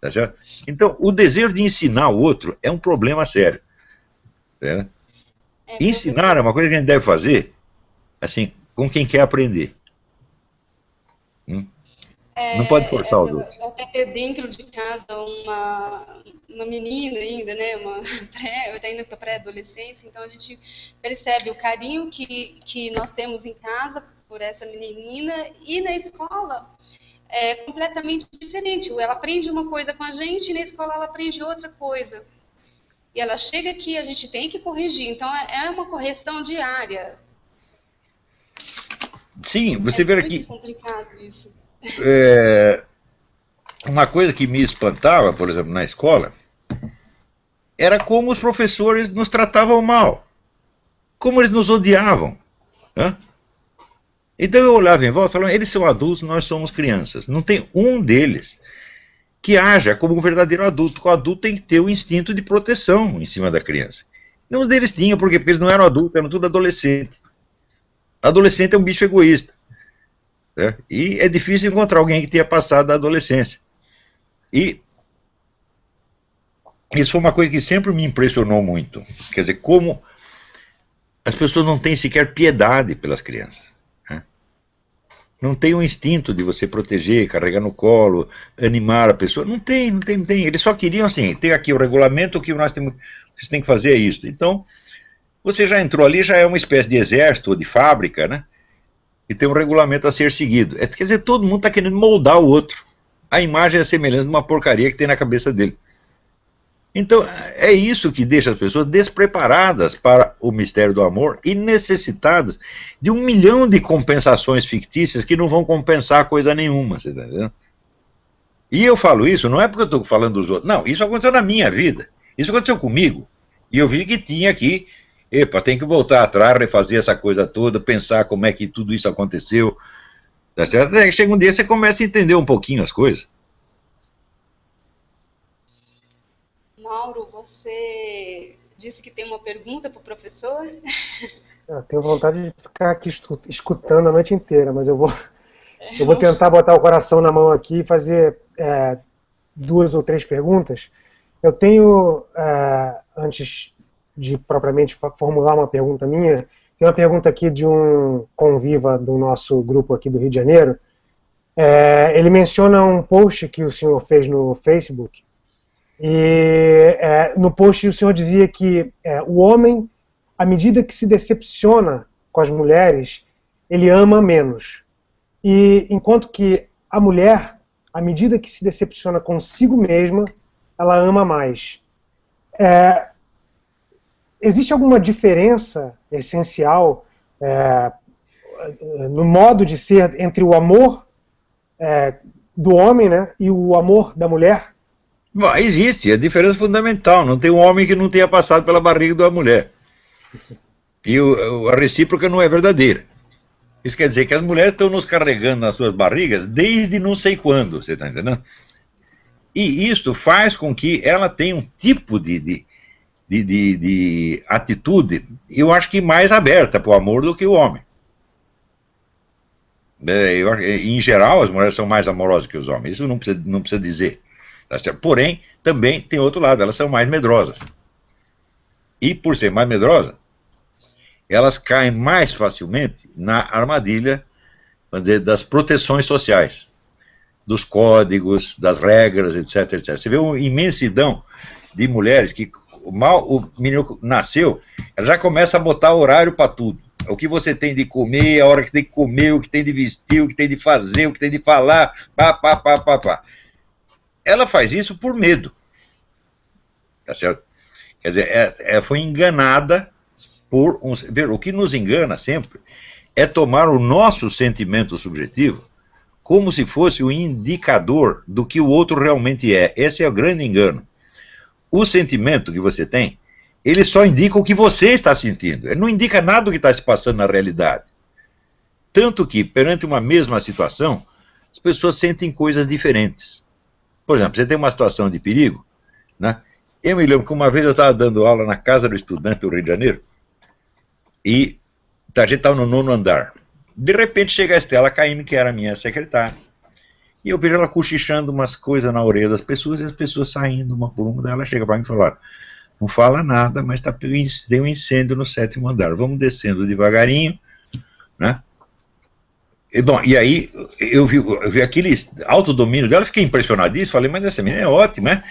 Tá certo? Então, o desejo de ensinar o outro é um problema sério. Né? Ensinar é uma coisa que a gente deve fazer assim, com quem quer aprender. Não pode forçar os outros. Até ter dentro de casa uma menina ainda, né? Está indo para a pré-adolescência, então a gente percebe o carinho que nós temos em casa por essa menina, e na escola é completamente diferente. Ela aprende uma coisa com a gente e na escola ela aprende outra coisa. E ela chega aqui, a gente tem que corrigir. Então é uma correção diária. Sim, você vê aqui. É muito complicado isso. Uma coisa que me espantava, por exemplo, na escola, era como os professores nos tratavam mal. Como eles nos odiavam. Então eu olhava em volta e falava, eles são adultos, nós somos crianças. Não tem um deles que haja como um verdadeiro adulto. O adulto tem que ter o instinto de proteção em cima da criança. Nenhum deles tinha, por quê? Porque eles não eram adultos, eram tudo adolescente. Adolescente é um bicho egoísta. Né? E é difícil encontrar alguém que tenha passado da adolescência. E isso foi uma coisa que sempre me impressionou muito. Quer dizer, como as pessoas não têm sequer piedade pelas crianças. Não tem um instinto de você proteger, carregar no colo, animar a pessoa. Não tem. Eles só queriam assim, tem aqui o regulamento, o que você tem que fazer é isso. Então, você já entrou ali, já é uma espécie de exército ou de fábrica, né? E tem um regulamento a ser seguido. Quer dizer, todo mundo está querendo moldar o outro. A imagem é a semelhança de uma porcaria que tem na cabeça dele. Então, é isso que deixa as pessoas despreparadas para o mistério do amor e necessitadas de 1 milhão de compensações fictícias que não vão compensar coisa nenhuma, você está entendendo? E eu falo isso, não é porque eu estou falando dos outros, não, isso aconteceu na minha vida, isso aconteceu comigo, e eu vi que tinha aqui, tem que voltar atrás, refazer essa coisa toda, pensar como é que tudo isso aconteceu, tá certo? Chega um dia você começa a entender um pouquinho as coisas. Mauro, você disse que tem uma pergunta para o professor? Eu tenho vontade de ficar aqui escutando a noite inteira, mas eu vou tentar botar o coração na mão aqui e fazer 2 ou 3 perguntas. Eu tenho, antes de propriamente formular uma pergunta minha, tem uma pergunta aqui de um conviva do nosso grupo aqui do Rio de Janeiro, Ele menciona um post que o senhor fez no Facebook, e no post o senhor dizia que o homem, à medida que se decepciona com as mulheres, ele ama menos. E enquanto que a mulher, à medida que se decepciona consigo mesma, ela ama mais. Existe alguma diferença essencial no modo de ser entre o amor do homem, né, e o amor da mulher? Bom, existe, a diferença é fundamental. Não tem um homem que não tenha passado pela barriga de uma mulher. E a recíproca não é verdadeira. Isso quer dizer que as mulheres estão nos carregando nas suas barrigas desde não sei quando, você está entendendo? E isso faz com que ela tenha um tipo de atitude, eu acho que mais aberta para o amor do que o homem. Em geral, as mulheres são mais amorosas que os homens, isso não precisa dizer. Tá certo? Porém, também tem outro lado, elas são mais medrosas. E por ser mais medrosas, elas caem mais facilmente na armadilha, vamos dizer, das proteções sociais, dos códigos, das regras, etc, etc. Você vê uma imensidão de mulheres que mal o menino nasceu, ela já começa a botar horário para tudo. O que você tem de comer, a hora que tem que comer, o que tem de vestir, o que tem de fazer, o que tem de falar, pá. Ela faz isso por medo. Tá certo? Quer dizer, foi enganada por o que nos engana sempre é tomar o nosso sentimento subjetivo como se fosse o indicador do que o outro realmente é. Esse é o grande engano. O sentimento que você tem, ele só indica o que você está sentindo. Ele não indica nada do que está se passando na realidade. Tanto que, perante uma mesma situação, as pessoas sentem coisas diferentes. Por exemplo, você tem uma situação de perigo, né? Eu me lembro que uma vez eu estava dando aula na Casa do Estudante do Rio de Janeiro, e a gente estava no 9º andar. De repente chega a Estela Caymmi, que era a minha secretária, e eu vejo ela cochichando umas coisas na orelha das pessoas, e as pessoas saindo uma por uma. Daí ela chega para mim e fala: não fala nada, mas tem um incêndio no 7º andar, vamos descendo devagarinho, né? E aí eu vi aquele autodomínio dela, fiquei impressionadíssimo, falei, mas essa menina é ótima, né?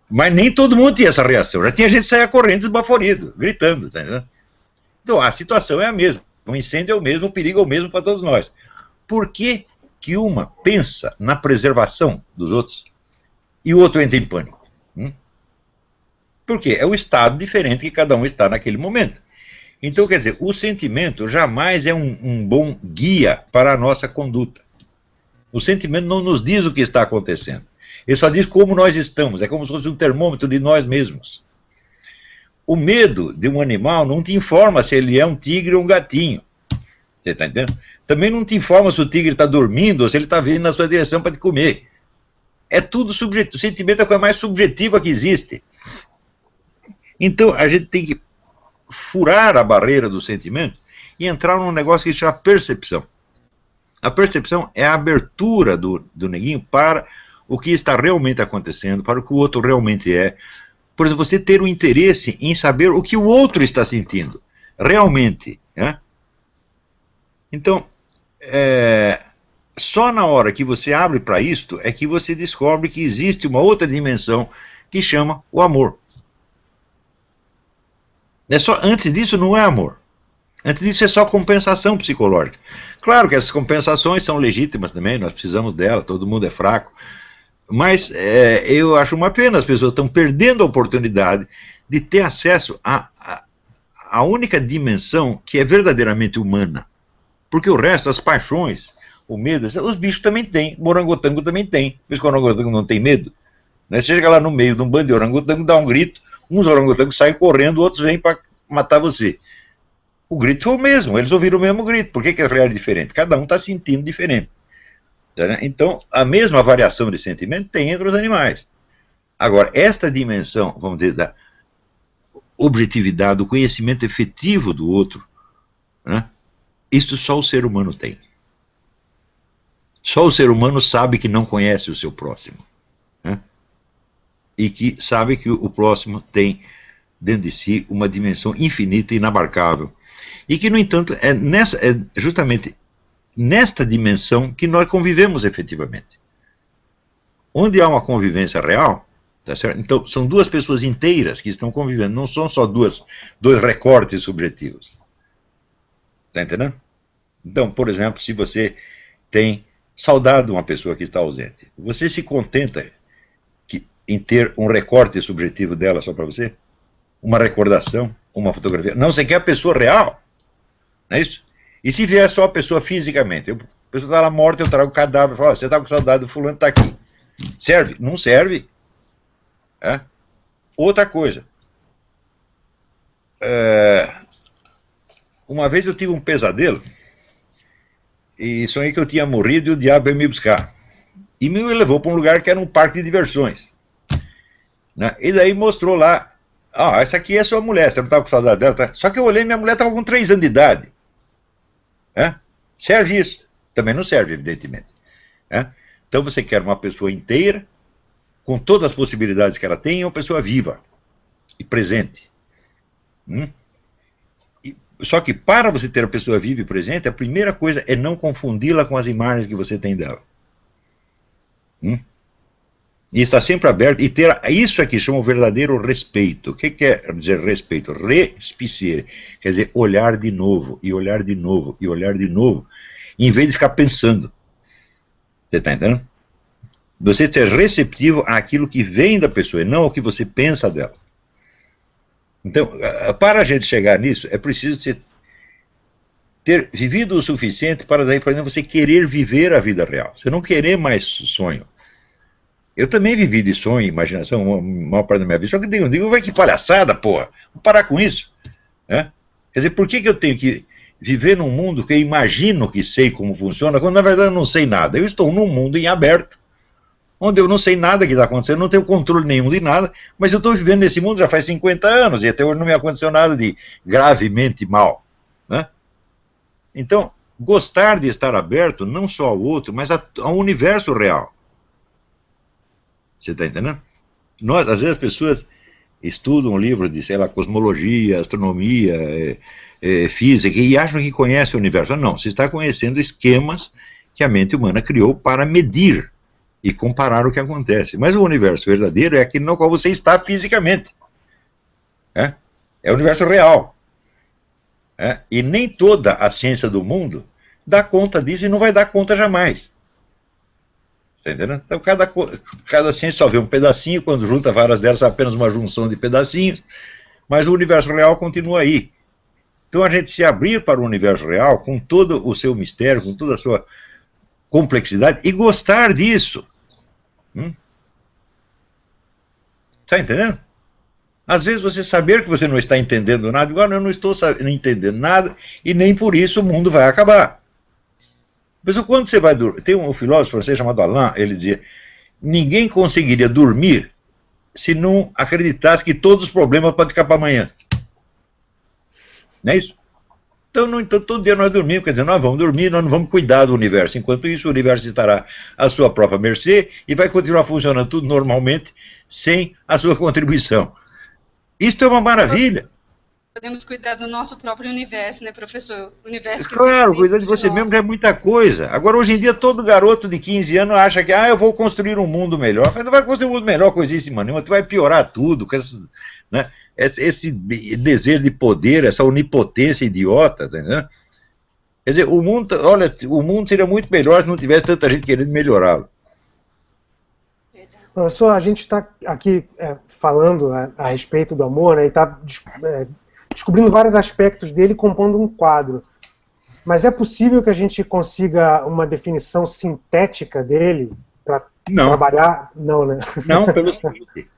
Mas nem todo mundo tinha essa reação, já tinha gente que saía correndo desbaforido, gritando, tá entendendo? Então a situação é a mesma, o incêndio é o mesmo, o perigo é o mesmo para todos nós. Por que que uma pensa na preservação dos outros e o outro entra em pânico? Por quê? É o estado diferente que cada um está naquele momento. Então, quer dizer, o sentimento jamais é um bom guia para a nossa conduta. O sentimento não nos diz o que está acontecendo. Ele só diz como nós estamos. É como se fosse um termômetro de nós mesmos. O medo de um animal não te informa se ele é um tigre ou um gatinho. Você está entendendo? Também não te informa se o tigre está dormindo ou se ele está vindo na sua direção para te comer. É tudo subjetivo. O sentimento é a coisa mais subjetiva que existe. Então, a gente tem que furar a barreira do sentimento e entrar num negócio que se chama percepção. A percepção é a abertura do neguinho para o que está realmente acontecendo, para o que o outro realmente é. Por exemplo, você ter o interesse em saber o que o outro está sentindo, realmente. Né? Então, só na hora que você abre para isto é que você descobre que existe uma outra dimensão que chama o amor. Antes disso não é amor. Antes disso é só compensação psicológica. Claro que essas compensações são legítimas também, nós precisamos delas, todo mundo é fraco. Mas eu acho uma pena, as pessoas estão perdendo a oportunidade de ter acesso à única dimensão que é verdadeiramente humana. Porque o resto, as paixões, o medo, os bichos também têm, o orangotango também tem. Por isso que o orangotango não tem medo. Né? Você chega lá no meio de um bando de orangotango, dá um grito, uns orangotangos saem correndo, outros vêm para matar você. O grito foi o mesmo, eles ouviram o mesmo grito. Por que a realidade é diferente? Cada um está sentindo diferente. Então, a mesma variação de sentimento tem entre os animais. Agora, esta dimensão, vamos dizer, da objetividade, do conhecimento efetivo do outro, né, isso só o ser humano tem. Só o ser humano sabe que não conhece o seu próximo. Né, e que sabe que o próximo tem dentro de si uma dimensão infinita e inabarcável. E que, no entanto, é justamente nesta dimensão que nós convivemos efetivamente. Onde há uma convivência real, tá certo? Então, são duas pessoas inteiras que estão convivendo, não são só dois recortes subjetivos. Está entendendo? Então, por exemplo, se você tem saudade de uma pessoa que está ausente, você se contenta em ter um recorte subjetivo dela só para você? Uma recordação, uma fotografia? Não, você quer a pessoa real, não é isso? E se vier só a pessoa fisicamente? A pessoa está lá morta, eu trago o cadáver e falo, você está com saudade do fulano, está aqui. Serve? Não serve. É? Outra coisa. Uma vez eu tive um pesadelo e sonhei que eu tinha morrido e o diabo veio me buscar. E me levou para um lugar que era um parque de diversões. Né? E daí mostrou lá, essa aqui é sua mulher, você não estava com saudade dela? Tá? Só que eu olhei e minha mulher estava com 3 anos de idade. É? Serve isso? Também não serve, evidentemente. É? Então você quer uma pessoa inteira, com todas as possibilidades que ela tem, e uma pessoa viva e presente. Só que para você ter a pessoa viva e presente, a primeira coisa é não confundi-la com as imagens que você tem dela. E estar sempre aberto, e ter isso aqui chama o verdadeiro respeito. O que quer dizer respeito? Respicere, quer dizer olhar de novo, e olhar de novo, e olhar de novo, em vez de ficar pensando. Você está entendendo? Você ser receptivo àquilo que vem da pessoa, e não ao que você pensa dela. Então, para a gente chegar nisso, é preciso ter vivido o suficiente para daí, por exemplo, você querer viver a vida real. Você não querer mais sonho. Eu também vivi de sonho, imaginação, a maior parte da minha vida. Só que eu digo, vai que palhaçada, porra. Vou parar com isso. Quer dizer, por que eu tenho que viver num mundo que eu imagino que sei como funciona, quando na verdade eu não sei nada? Eu estou num mundo em aberto, onde eu não sei nada que está acontecendo, não tenho controle nenhum de nada, mas eu estou vivendo nesse mundo já faz 50 anos, e até hoje não me aconteceu nada de gravemente mal. Então, gostar de estar aberto, não só ao outro, mas ao universo real. Você está entendendo? Às vezes as pessoas estudam livros de, sei lá, cosmologia, astronomia, física, e acham que conhecem o universo. Não, você está conhecendo esquemas que a mente humana criou para medir e comparar o que acontece. Mas o universo verdadeiro é aquele no qual você está fisicamente. É o universo real. E nem toda a ciência do mundo dá conta disso e não vai dar conta jamais. Está entendendo? Então cada ciência só vê um pedacinho, quando junta várias delas é apenas uma junção de pedacinhos, mas o universo real continua aí. Então a gente se abrir para o universo real, com todo o seu mistério, com toda a sua complexidade, e gostar disso. Está entendendo? Às vezes você saber que você não está entendendo nada, igual eu não estou entendendo nada, e nem por isso o mundo vai acabar. Mas quando você vai dormir, tem um filósofo francês chamado Alain, ele dizia, ninguém conseguiria dormir se não acreditasse que todos os problemas podem ficar para amanhã. Não é isso? Então, todo dia nós dormimos, quer dizer, nós vamos dormir, nós não vamos cuidar do universo. Enquanto isso, o universo estará à sua própria mercê e vai continuar funcionando tudo normalmente, sem a sua contribuição. Isto é uma maravilha. Podemos cuidar do nosso próprio universo, né, professor? Universo claro, cuidar de você mesmo já é muita coisa. Agora, hoje em dia, todo garoto de 15 anos acha que, eu vou construir um mundo melhor. Mas não vai construir um mundo melhor, coisíssima nenhuma, tu vai piorar tudo, com essas, né, esse desejo de poder, essa onipotência idiota, tá entendendo? Quer dizer, o mundo seria muito melhor se não tivesse tanta gente querendo melhorá-lo. Professor, a gente está aqui falando a respeito do amor, né, e está descobrindo vários aspectos dele, compondo um quadro. Mas é possível que a gente consiga uma definição sintética dele para trabalhar? Não, né? Não, pelo seguinte.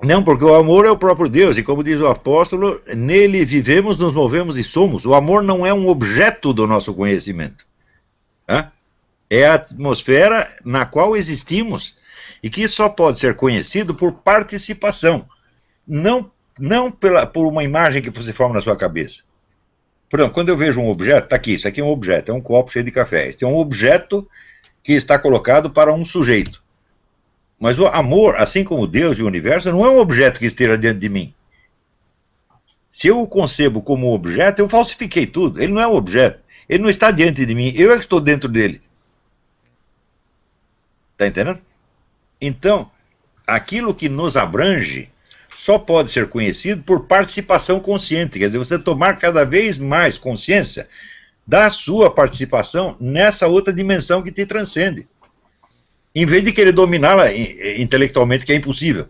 Não, porque o amor é o próprio Deus, e como diz o apóstolo, nele vivemos, nos movemos e somos. O amor não é um objeto do nosso conhecimento. É a atmosfera na qual existimos, e que só pode ser conhecido por participação, não por uma imagem que você forma na sua cabeça. Por exemplo, quando eu vejo um objeto, está aqui, isso aqui é um objeto, é um copo cheio de café. Este é um objeto que está colocado para um sujeito. Mas o amor, assim como Deus e o universo, não é um objeto que esteja dentro de mim. Se eu o concebo como objeto, eu falsifiquei tudo. Ele não é um objeto. Ele não está diante de mim, eu é que estou dentro dele. Está entendendo? Então, aquilo que nos abrange só pode ser conhecido por participação consciente. Quer dizer, você tomar cada vez mais consciência da sua participação nessa outra dimensão que te transcende. Em vez de querer dominá-la intelectualmente, que é impossível.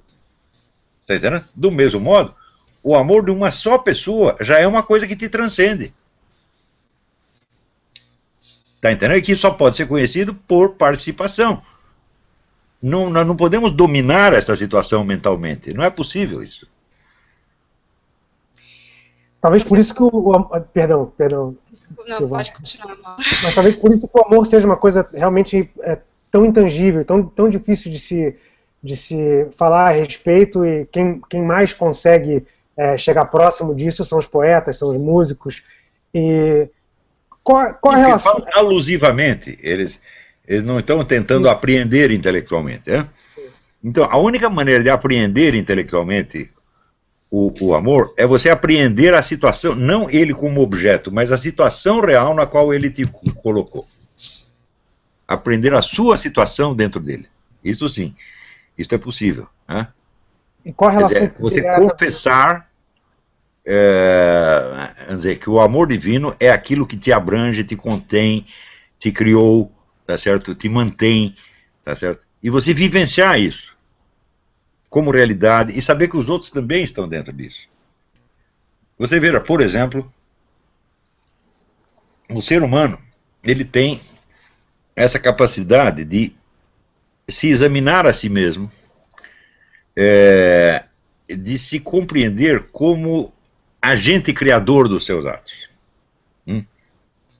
Está entendendo? Do mesmo modo, o amor de uma só pessoa já é uma coisa que te transcende. Está entendendo? E que só pode ser conhecido por participação. Não, nós não podemos dominar essa situação mentalmente. Não é possível isso. Talvez por isso que Perdão. Não, Silvana. pode continuar, Mauro. Mas talvez por isso que o amor seja uma coisa realmente tão intangível, tão difícil de se falar a respeito, e quem mais consegue chegar próximo disso são os poetas, são os músicos. E qual a relação? Alusivamente, eles não estão tentando apreender intelectualmente. Então, a única maneira de apreender intelectualmente o amor é você apreender a situação, não ele como objeto, mas a situação real na qual ele te colocou. Aprender a sua situação dentro dele. Isso sim, isso é possível. E qual a relação? Quer dizer, você confessar dizer, que o amor divino é aquilo que te abrange, te contém, te criou, tá certo? Te mantém, tá certo? E você vivenciar isso como realidade e saber que os outros também estão dentro disso. Você vê, por exemplo, o ser humano, ele tem essa capacidade de se examinar a si mesmo, de se compreender como agente criador dos seus atos.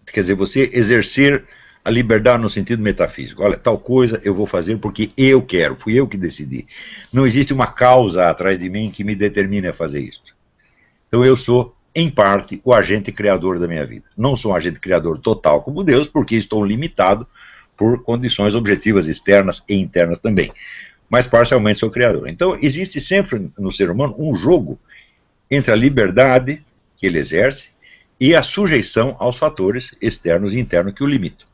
Quer dizer, você exercer a liberdade no sentido metafísico. Olha, tal coisa eu vou fazer porque eu quero, fui eu que decidi. Não existe uma causa atrás de mim que me determine a fazer isso. Então eu sou, em parte, o agente criador da minha vida. Não sou um agente criador total como Deus, porque estou limitado por condições objetivas externas e internas também. Mas parcialmente sou criador. Então existe sempre no ser humano um jogo entre a liberdade que ele exerce e a sujeição aos fatores externos e internos que o limitam.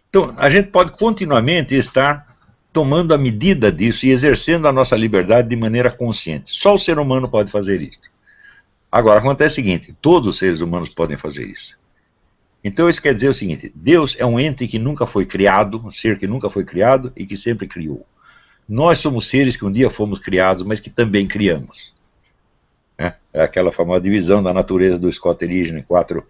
Então, a gente pode continuamente estar tomando a medida disso e exercendo a nossa liberdade de maneira consciente. Só o ser humano pode fazer isso. Agora, acontece o seguinte, todos os seres humanos podem fazer isso. Então, isso quer dizer o seguinte, Deus é um ente que nunca foi criado, um ser que nunca foi criado e que sempre criou. Nós somos seres que um dia fomos criados, mas que também criamos. É aquela famosa divisão da natureza do Scott Erickson em 4,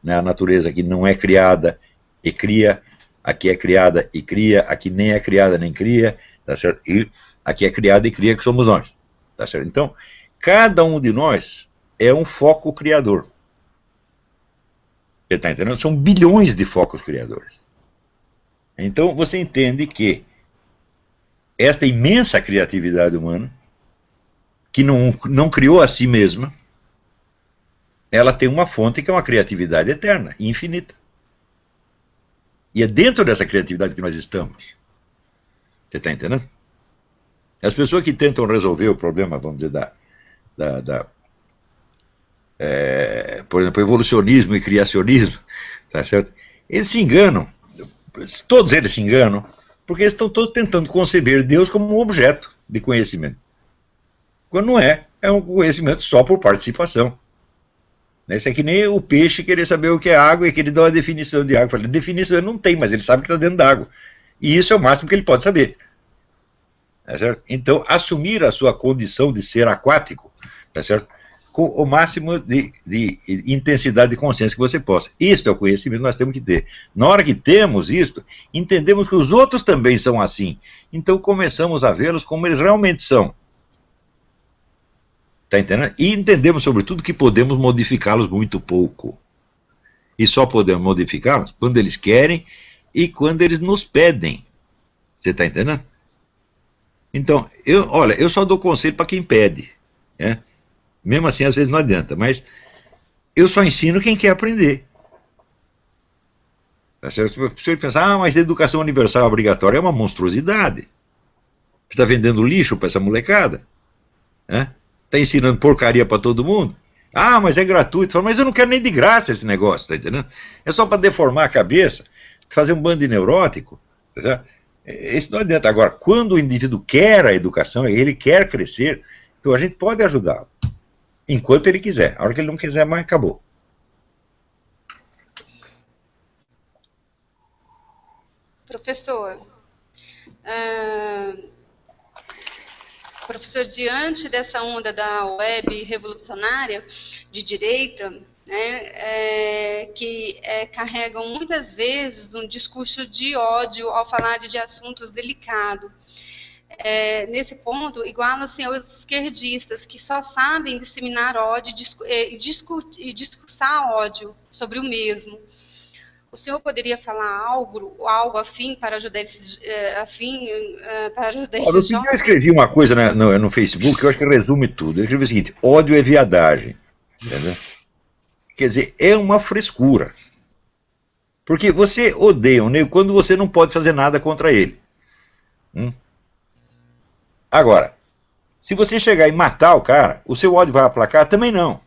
né, a natureza que não é criada e cria, aqui é criada e cria, aqui nem é criada nem cria, tá certo? E aqui é criada e cria, que somos nós, tá certo? Então, cada um de nós é um foco criador. Você está entendendo? São bilhões de focos criadores. Então, você entende que esta imensa criatividade humana, que não criou a si mesma, ela tem uma fonte que é uma criatividade eterna, infinita. E é dentro dessa criatividade que nós estamos. Você está entendendo? As pessoas que tentam resolver o problema, vamos dizer, por exemplo, evolucionismo e criacionismo, tá certo? Eles se enganam, todos eles se enganam, porque eles estão todos tentando conceber Deus como um objeto de conhecimento. Quando não é um conhecimento só por participação. Isso é que nem o peixe querer saber o que é água e que ele dá uma definição de água. Fala, definição ele não tem, mas ele sabe que está dentro da água. E isso é o máximo que ele pode saber. Tá certo? Então, assumir a sua condição de ser aquático, tá certo? Com o máximo de intensidade de consciência que você possa. Isto é o conhecimento que nós temos que ter. Na hora que temos isto, entendemos que os outros também são assim. Então, começamos a vê-los como eles realmente são. Está entendendo? E entendemos, sobretudo, que podemos modificá-los muito pouco. E só podemos modificá-los quando eles querem e quando eles nos pedem. Você está entendendo? Então, eu só dou conselho para quem pede. Né? Mesmo assim, às vezes não adianta. Mas eu só ensino quem quer aprender. Tá certo? Se você pensar, mas a educação universal obrigatória é uma monstruosidade. Você está vendendo lixo para essa molecada? Né? Está ensinando porcaria para todo mundo. Ah, mas é gratuito. Fala, mas eu não quero nem de graça esse negócio, tá entendendo? É só para deformar a cabeça, fazer um bando de neurótico. Tá certo? Isso não adianta. Agora, quando o indivíduo quer a educação, ele quer crescer, então a gente pode ajudá-lo. Enquanto ele quiser. A hora que ele não quiser mais, acabou. Professor, professor, diante dessa onda da web revolucionária de direita, né, que carregam muitas vezes um discurso de ódio ao falar de assuntos delicados, nesse ponto, igualam-se aos esquerdistas, que só sabem disseminar ódio e discursar ódio sobre o mesmo. O senhor poderia falar algo afim para ajudar esses, jovens? Eu escrevi uma coisa no Facebook que eu acho que resume tudo. Eu escrevi o seguinte: ódio é viadagem. Entendeu? Quer dizer, é uma frescura. Porque você odeia um negro quando você não pode fazer nada contra ele. Agora, se você chegar e matar o cara, o seu ódio vai aplacar? Também não.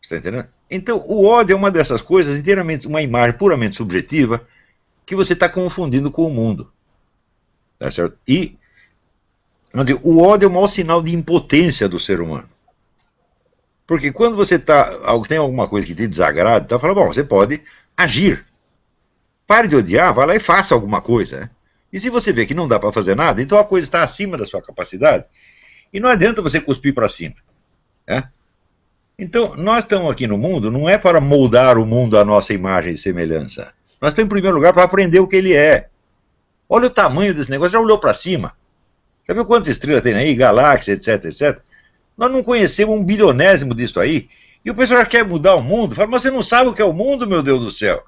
Você está entendendo? Então, o ódio é uma dessas coisas, inteiramente uma imagem puramente subjetiva, que você está confundindo com o mundo. Tá certo? E o ódio é o maior sinal de impotência do ser humano. Porque quando você tem alguma coisa que te desagrada, tá falando, bom, você pode agir. Pare de odiar, vá lá e faça alguma coisa. Né? E se você vê que não dá para fazer nada, então a coisa está acima da sua capacidade, e não adianta você cuspir para cima. Né? Então, nós estamos aqui no mundo, não é para moldar o mundo à nossa imagem e semelhança. Nós estamos, em primeiro lugar, para aprender o que ele é. Olha o tamanho desse negócio, já olhou para cima? Já viu quantas estrelas tem aí, galáxias, etc, etc? Nós não conhecemos um bilionésimo disso aí. E o pessoal já quer mudar o mundo. Fala, mas você não sabe o que é o mundo, meu Deus do céu.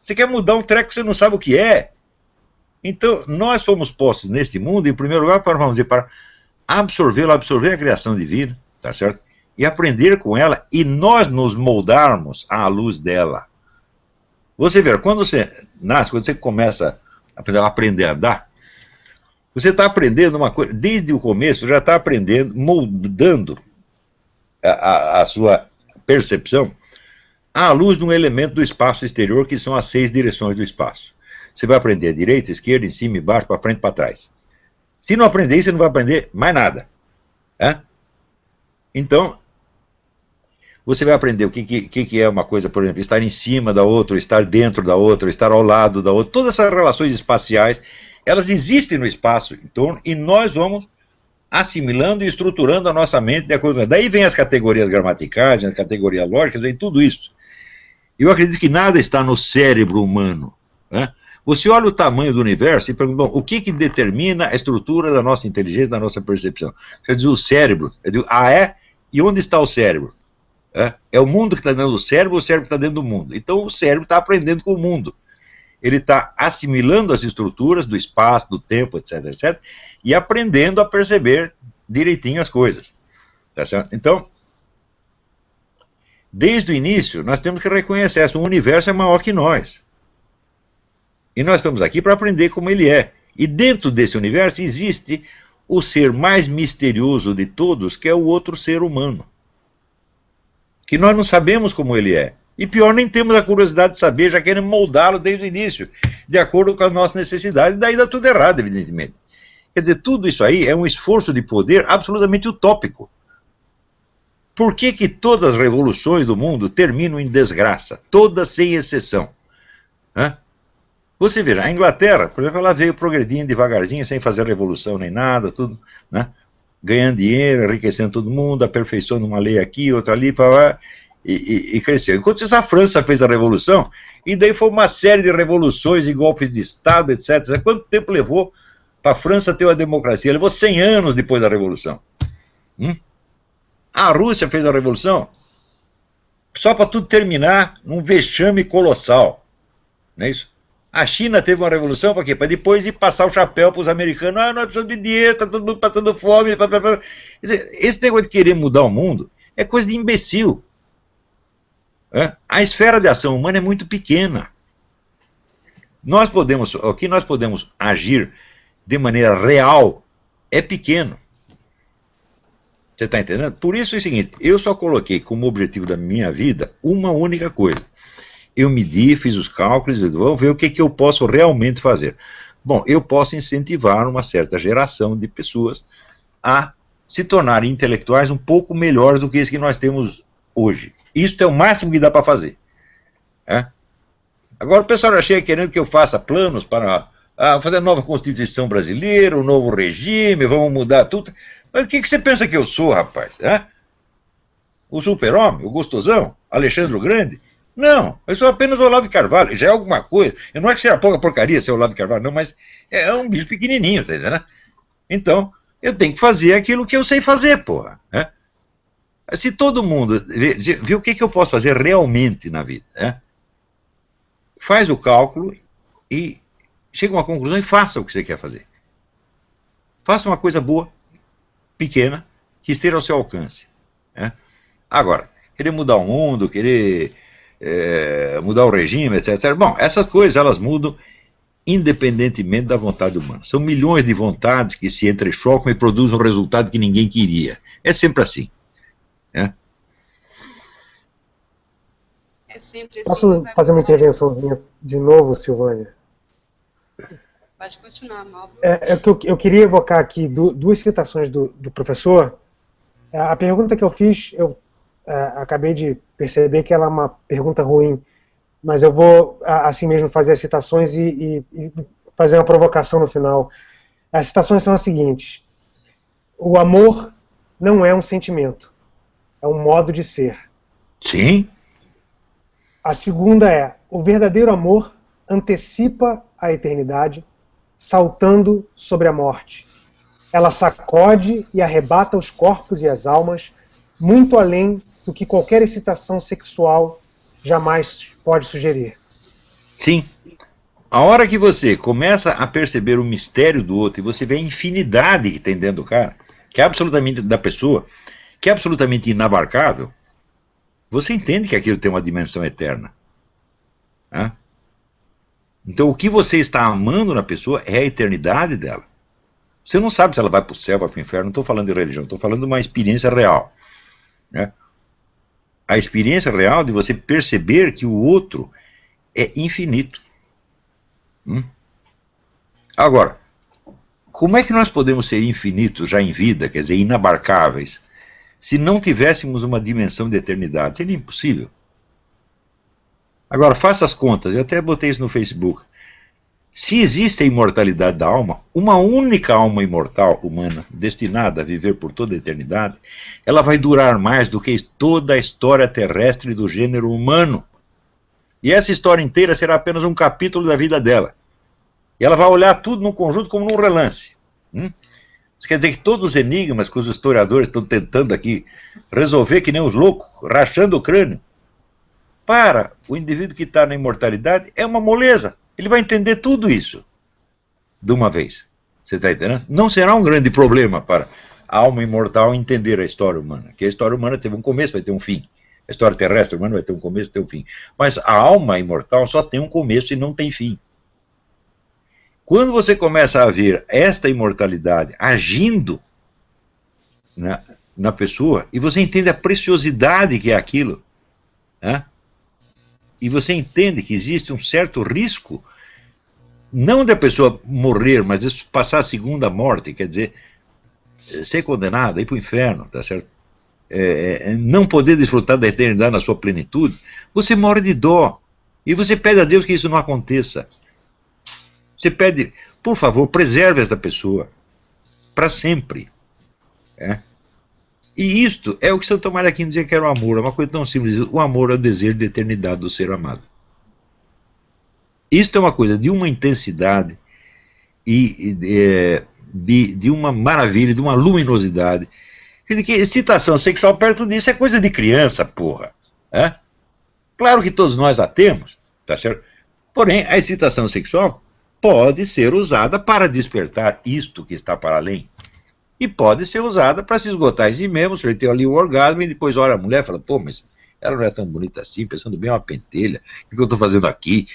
Você quer mudar um treco que você não sabe o que é. Então, nós fomos postos neste mundo, em primeiro lugar, para absorver a criação divina, tá certo? E aprender com ela, e nós nos moldarmos à luz dela. Você vê, quando você nasce, quando você começa a aprender a andar, você está aprendendo uma coisa, desde o começo, já está aprendendo, moldando a sua percepção à luz de um elemento do espaço exterior, que são as 6 direções do espaço. Você vai aprender a direita, esquerda, em cima, embaixo, para frente, para trás. Se não aprender isso, você não vai aprender mais nada. Então, você vai aprender o que é uma coisa, por exemplo, estar em cima da outra, estar dentro da outra, estar ao lado da outra. Todas essas relações espaciais, elas existem no espaço em torno, e nós vamos assimilando e estruturando a nossa mente de acordo com isso. Daí vem as categorias gramaticais, as categorias lógicas, vem tudo isso. Eu acredito que nada está no cérebro humano. Né? Você olha o tamanho do universo e pergunta, bom, o que determina a estrutura da nossa inteligência, da nossa percepção? Quer dizer, o cérebro. E onde está o cérebro? É o mundo que está dentro do cérebro, ou o cérebro que está dentro do mundo? Então o cérebro está aprendendo com o mundo. Ele está assimilando as estruturas do espaço, do tempo, etc, etc, e aprendendo a perceber direitinho as coisas. Tá certo? Então, desde o início, nós temos que reconhecer isso. O universo é maior que nós. E nós estamos aqui para aprender como ele é. E dentro desse universo existe o ser mais misterioso de todos, que é o outro ser humano. Que nós não sabemos como ele é. E pior, nem temos a curiosidade de saber, já queremos moldá-lo desde o início, de acordo com as nossas necessidades, e daí dá tudo errado, evidentemente. Quer dizer, tudo isso aí é um esforço de poder absolutamente utópico. Por que todas as revoluções do mundo terminam em desgraça? Todas sem exceção. Você veja, a Inglaterra, por exemplo, ela veio progredindo devagarzinho, sem fazer revolução nem nada, tudo, né? Ganhando dinheiro, enriquecendo todo mundo, aperfeiçoando uma lei aqui, outra ali, e cresceu. Enquanto isso, a França fez a revolução, e daí foi uma série de revoluções e golpes de Estado, etc. Quanto tempo levou para a França ter uma democracia? Levou 100 anos depois da revolução. A Rússia fez a revolução só para tudo terminar num vexame colossal. Não é isso? A China teve uma revolução para quê? Para depois ir passar o chapéu para os americanos. Nós precisamos de dinheiro, está todo mundo passando fome. Esse negócio de querer mudar o mundo é coisa de imbecil. A esfera de ação humana é muito pequena. O que nós podemos agir de maneira real é pequeno. Você está entendendo? Por isso é o seguinte, eu só coloquei como objetivo da minha vida uma única coisa. Eu medi, fiz os cálculos, vamos ver o que eu posso realmente fazer. Bom, eu posso incentivar uma certa geração de pessoas a se tornarem intelectuais um pouco melhores do que esse que nós temos hoje. Isso é o máximo que dá para fazer. Agora o pessoal já chega querendo que eu faça planos para fazer a nova Constituição brasileira, um novo regime, vamos mudar tudo. Mas o que você pensa que eu sou, rapaz? O super-homem, o gostosão, Alexandre o Grande? Não, eu sou apenas o Olavo de Carvalho, já é alguma coisa. Eu não é que seja pouca porcaria ser o Olavo de Carvalho, não, mas é um bicho pequenininho, tá entendendo? Então, eu tenho que fazer aquilo que eu sei fazer, porra. Se todo mundo vê o que eu posso fazer realmente na vida, faz o cálculo e chega a uma conclusão e faça o que você quer fazer. Faça uma coisa boa, pequena, que esteja ao seu alcance. Agora, querer mudar o mundo, querer mudar o regime, etc. Bom, essas coisas elas mudam independentemente da vontade humana. São milhões de vontades que se entrechocam e produzem um resultado que ninguém queria. É sempre assim. É sempre assim. Posso fazer uma intervençãozinha de novo, Silvânia? Pode continuar, Mauro. Eu queria evocar aqui duas citações do professor. A pergunta que eu fiz, eu acabei de perceber que ela é uma pergunta ruim, mas eu vou assim mesmo fazer as citações e fazer uma provocação no final. As citações são as seguintes: o amor não é um sentimento, é um modo de ser. Sim. A segunda é: o verdadeiro amor antecipa a eternidade, saltando sobre a morte. Ela sacode e arrebata os corpos e as almas, muito além do que qualquer excitação sexual jamais pode sugerir. Sim. A hora que você começa a perceber o mistério do outro e você vê a infinidade que tem dentro do cara, que é absolutamente da pessoa, que é absolutamente inabarcável, você entende que aquilo tem uma dimensão eterna. Então o que você está amando na pessoa é a eternidade dela. Você não sabe se ela vai para o céu, vai para o inferno. Não estou falando de religião, estou falando de uma experiência real. A experiência real de você perceber que o outro é infinito. Agora, como é que nós podemos ser infinitos já em vida, quer dizer, inabarcáveis, se não tivéssemos uma dimensão de eternidade? Seria impossível. Agora, faça as contas, eu até botei isso no Facebook. Se existe a imortalidade da alma, uma única alma imortal humana, destinada a viver por toda a eternidade, ela vai durar mais do que toda a história terrestre do gênero humano. E essa história inteira será apenas um capítulo da vida dela. E ela vai olhar tudo num conjunto como num relance. Isso quer dizer que todos os enigmas que os historiadores estão tentando aqui resolver que nem os loucos, rachando o crânio, para o indivíduo que está na imortalidade é uma moleza. Ele vai entender tudo isso de uma vez. Você está entendendo? Não será um grande problema para a alma imortal entender a história humana. Que a história humana teve um começo, vai ter um fim. A história terrestre humana vai ter um começo, vai ter um fim. Mas a alma imortal só tem um começo e não tem fim. Quando você começa a ver esta imortalidade agindo na pessoa, e você entende a preciosidade que é aquilo, e você entende que existe um certo risco, não da pessoa morrer, mas de passar a segunda morte, quer dizer, ser condenado, ir para o inferno, tá certo? Não poder desfrutar da eternidade na sua plenitude, você morre de dó. E você pede a Deus que isso não aconteça. Você pede, por favor, preserve esta pessoa para sempre. E isto é o que Santo Tomás de Aquino dizia que era o amor. É uma coisa tão simples. O amor é o desejo de eternidade do ser amado. Isto é uma coisa de uma intensidade e de uma maravilha, de uma luminosidade. Quer dizer que excitação sexual perto disso é coisa de criança, porra. Claro que todos nós a temos, tá certo? Porém, a excitação sexual pode ser usada para despertar isto que está para além. E pode ser usada para se esgotar em si mesmo, você tem ali o orgasmo e depois olha a mulher e fala, pô, mas ela não é tão bonita assim, pensando bem, é uma pentelha, o que eu estou fazendo aqui?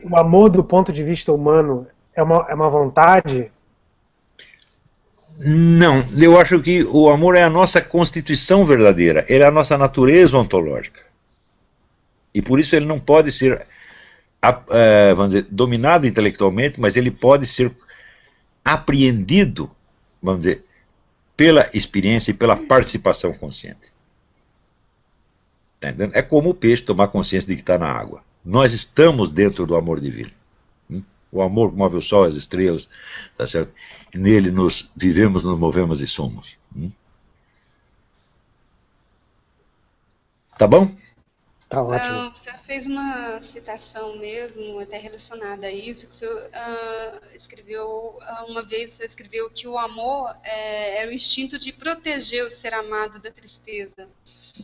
O amor do ponto de vista humano é uma vontade Não, eu acho que o amor é a nossa constituição verdadeira, ele é a nossa natureza ontológica. E por isso ele não pode ser, vamos dizer, dominado intelectualmente, mas ele pode ser apreendido, vamos dizer, pela experiência e pela participação consciente. Tá entendendo? É como o peixe tomar consciência de que está na água. Nós estamos dentro do amor divino. O amor move o sol, as estrelas, tá certo? Nele nos vivemos, nos movemos e somos. Tá bom? Tá ótimo. O senhor fez uma citação mesmo, até relacionada a isso, que o senhor escreveu, uma vez o senhor escreveu que o amor era o instinto de proteger o ser amado da tristeza.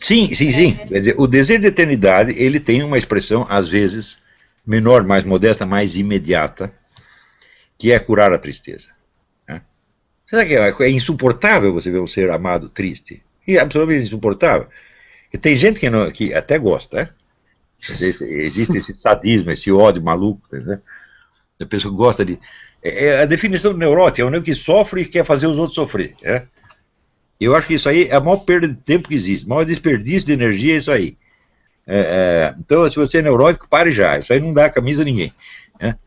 Sim. Quer dizer, o desejo de eternidade, ele tem uma expressão, às vezes, menor, mais modesta, mais imediata, que é curar a tristeza. Né? Será que é insuportável você ver um ser amado triste? É absolutamente insuportável. E tem gente que até gosta, né? Existe esse sadismo, esse ódio maluco, né? A pessoa gosta de... a definição do neurótico é o que sofre e quer fazer os outros sofrer. Né? Eu acho que isso aí é a maior perda de tempo que existe, o maior desperdício de energia é isso aí. Então, se você é neurótico, pare já. Isso aí não dá camisa a ninguém. Né?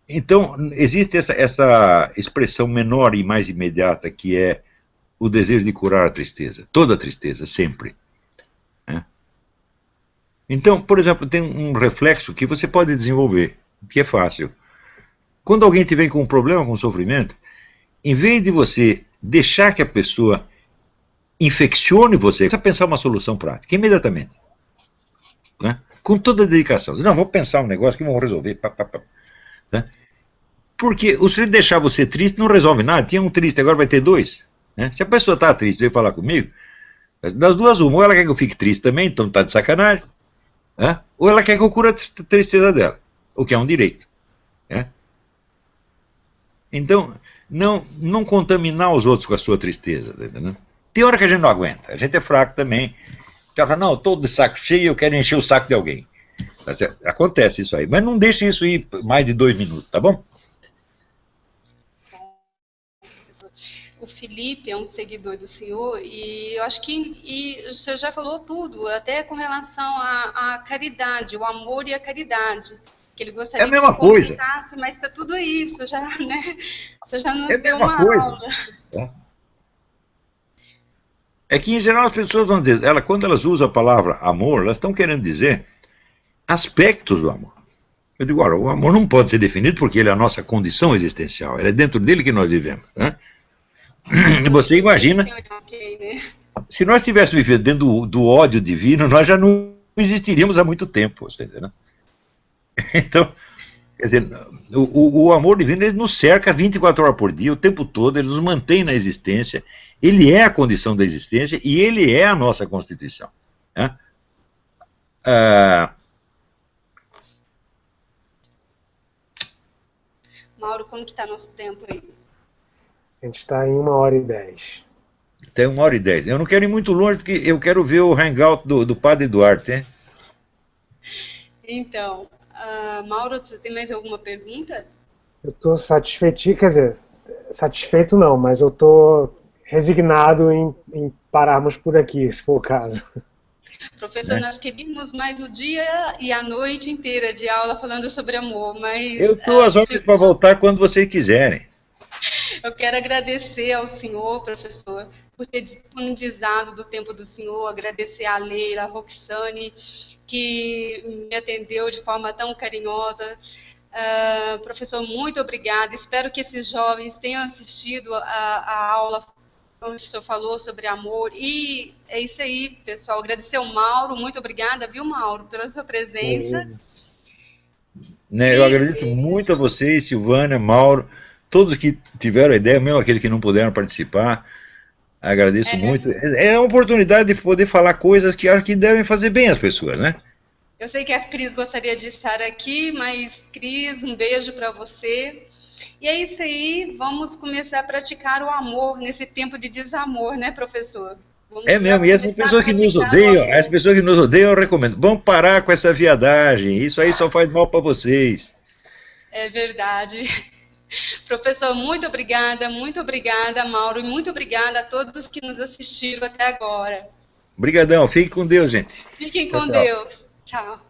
Então, existe essa expressão menor e mais imediata que é o desejo de curar a tristeza. Toda a tristeza, sempre. Né? Então, por exemplo, tem um reflexo que você pode desenvolver, que é fácil. Quando alguém te vem com um problema, com um sofrimento, em vez de você deixar que a pessoa infeccione você, você precisa pensar uma solução prática, imediatamente. Né? Com toda a dedicação. Não, vou pensar um negócio que vamos resolver. Né? Porque o se deixar você triste não resolve nada. Tinha um triste, agora vai ter dois. Né? Se a pessoa está triste e veio falar comigo, das duas uma, ou ela quer que eu fique triste também, então está de sacanagem, né? Ou ela quer que eu cure a tristeza dela, o que é um direito. Né? Então, não contaminar os outros com a sua tristeza. Né? Tem hora que a gente não aguenta, a gente é fraco também. O cara fala, não, eu estou de saco cheio, eu quero encher o saco de alguém. Tá certo? Acontece isso aí, mas não deixe isso ir mais de 2 minutos, tá bom? O Felipe é um seguidor do senhor e eu acho que o senhor já falou tudo, até com relação à caridade, o amor e a caridade, que ele gostaria a mesma que coisa. comentasse, mas está tudo aí, o senhor já, né, o senhor já nos É a deu mesma uma coisa. aula. É que, em geral, as pessoas vão dizer, quando elas usam a palavra amor, elas estão querendo dizer aspectos do amor. Eu digo, o amor não pode ser definido porque ele é a nossa condição existencial, é dentro dele que nós vivemos. Né? Você imagina, se nós estivéssemos vivendo dentro do ódio divino, nós já não existiríamos há muito tempo. Você entendeu? Então, quer dizer, o amor divino ele nos cerca 24 horas por dia, o tempo todo, ele nos mantém na existência, ele é a condição da existência e ele é a nossa constituição. Né? Mauro, como que está nosso tempo aí? A gente está em 1h10. Tem 1h10. Eu não quero ir muito longe, porque eu quero ver o hangout do Padre Duarte. Hein? Então, Mauro, você tem mais alguma pergunta? Eu estou satisfeito, quer dizer, satisfeito não, mas eu estou resignado em pararmos por aqui, se for o caso. Professor, nós queríamos mais o dia e a noite inteira de aula falando sobre amor, mas... Eu estou às ordens para voltar quando vocês quiserem. Eu quero agradecer ao senhor, professor, por ter disponibilizado do tempo do senhor, agradecer a Leila, a Roxane, que me atendeu de forma tão carinhosa. Professor, muito obrigada. Espero que esses jovens tenham assistido a aula onde o senhor falou sobre amor. E é isso aí, pessoal. Agradecer ao Mauro, muito obrigada, viu, Mauro, pela sua presença. Eu agradeço muito a vocês, Silvânia, Mauro, todos que tiveram a ideia, mesmo aqueles que não puderam participar. Agradeço muito. É uma oportunidade de poder falar coisas que acho que devem fazer bem às pessoas, né? Eu sei que a Cris gostaria de estar aqui, mas, Cris, um beijo para você. E é isso aí, vamos começar a praticar o amor nesse tempo de desamor, né, professor? Vamos mesmo, e essas pessoas que nos odeiam, eu recomendo. Vamos parar com essa viadagem, isso aí só faz mal para vocês. É verdade. Professor, muito obrigada, Mauro, e muito obrigada a todos que nos assistiram até agora. Obrigadão, fique com Deus, gente. Fiquem Tchau, com tchau. Deus. Tchau.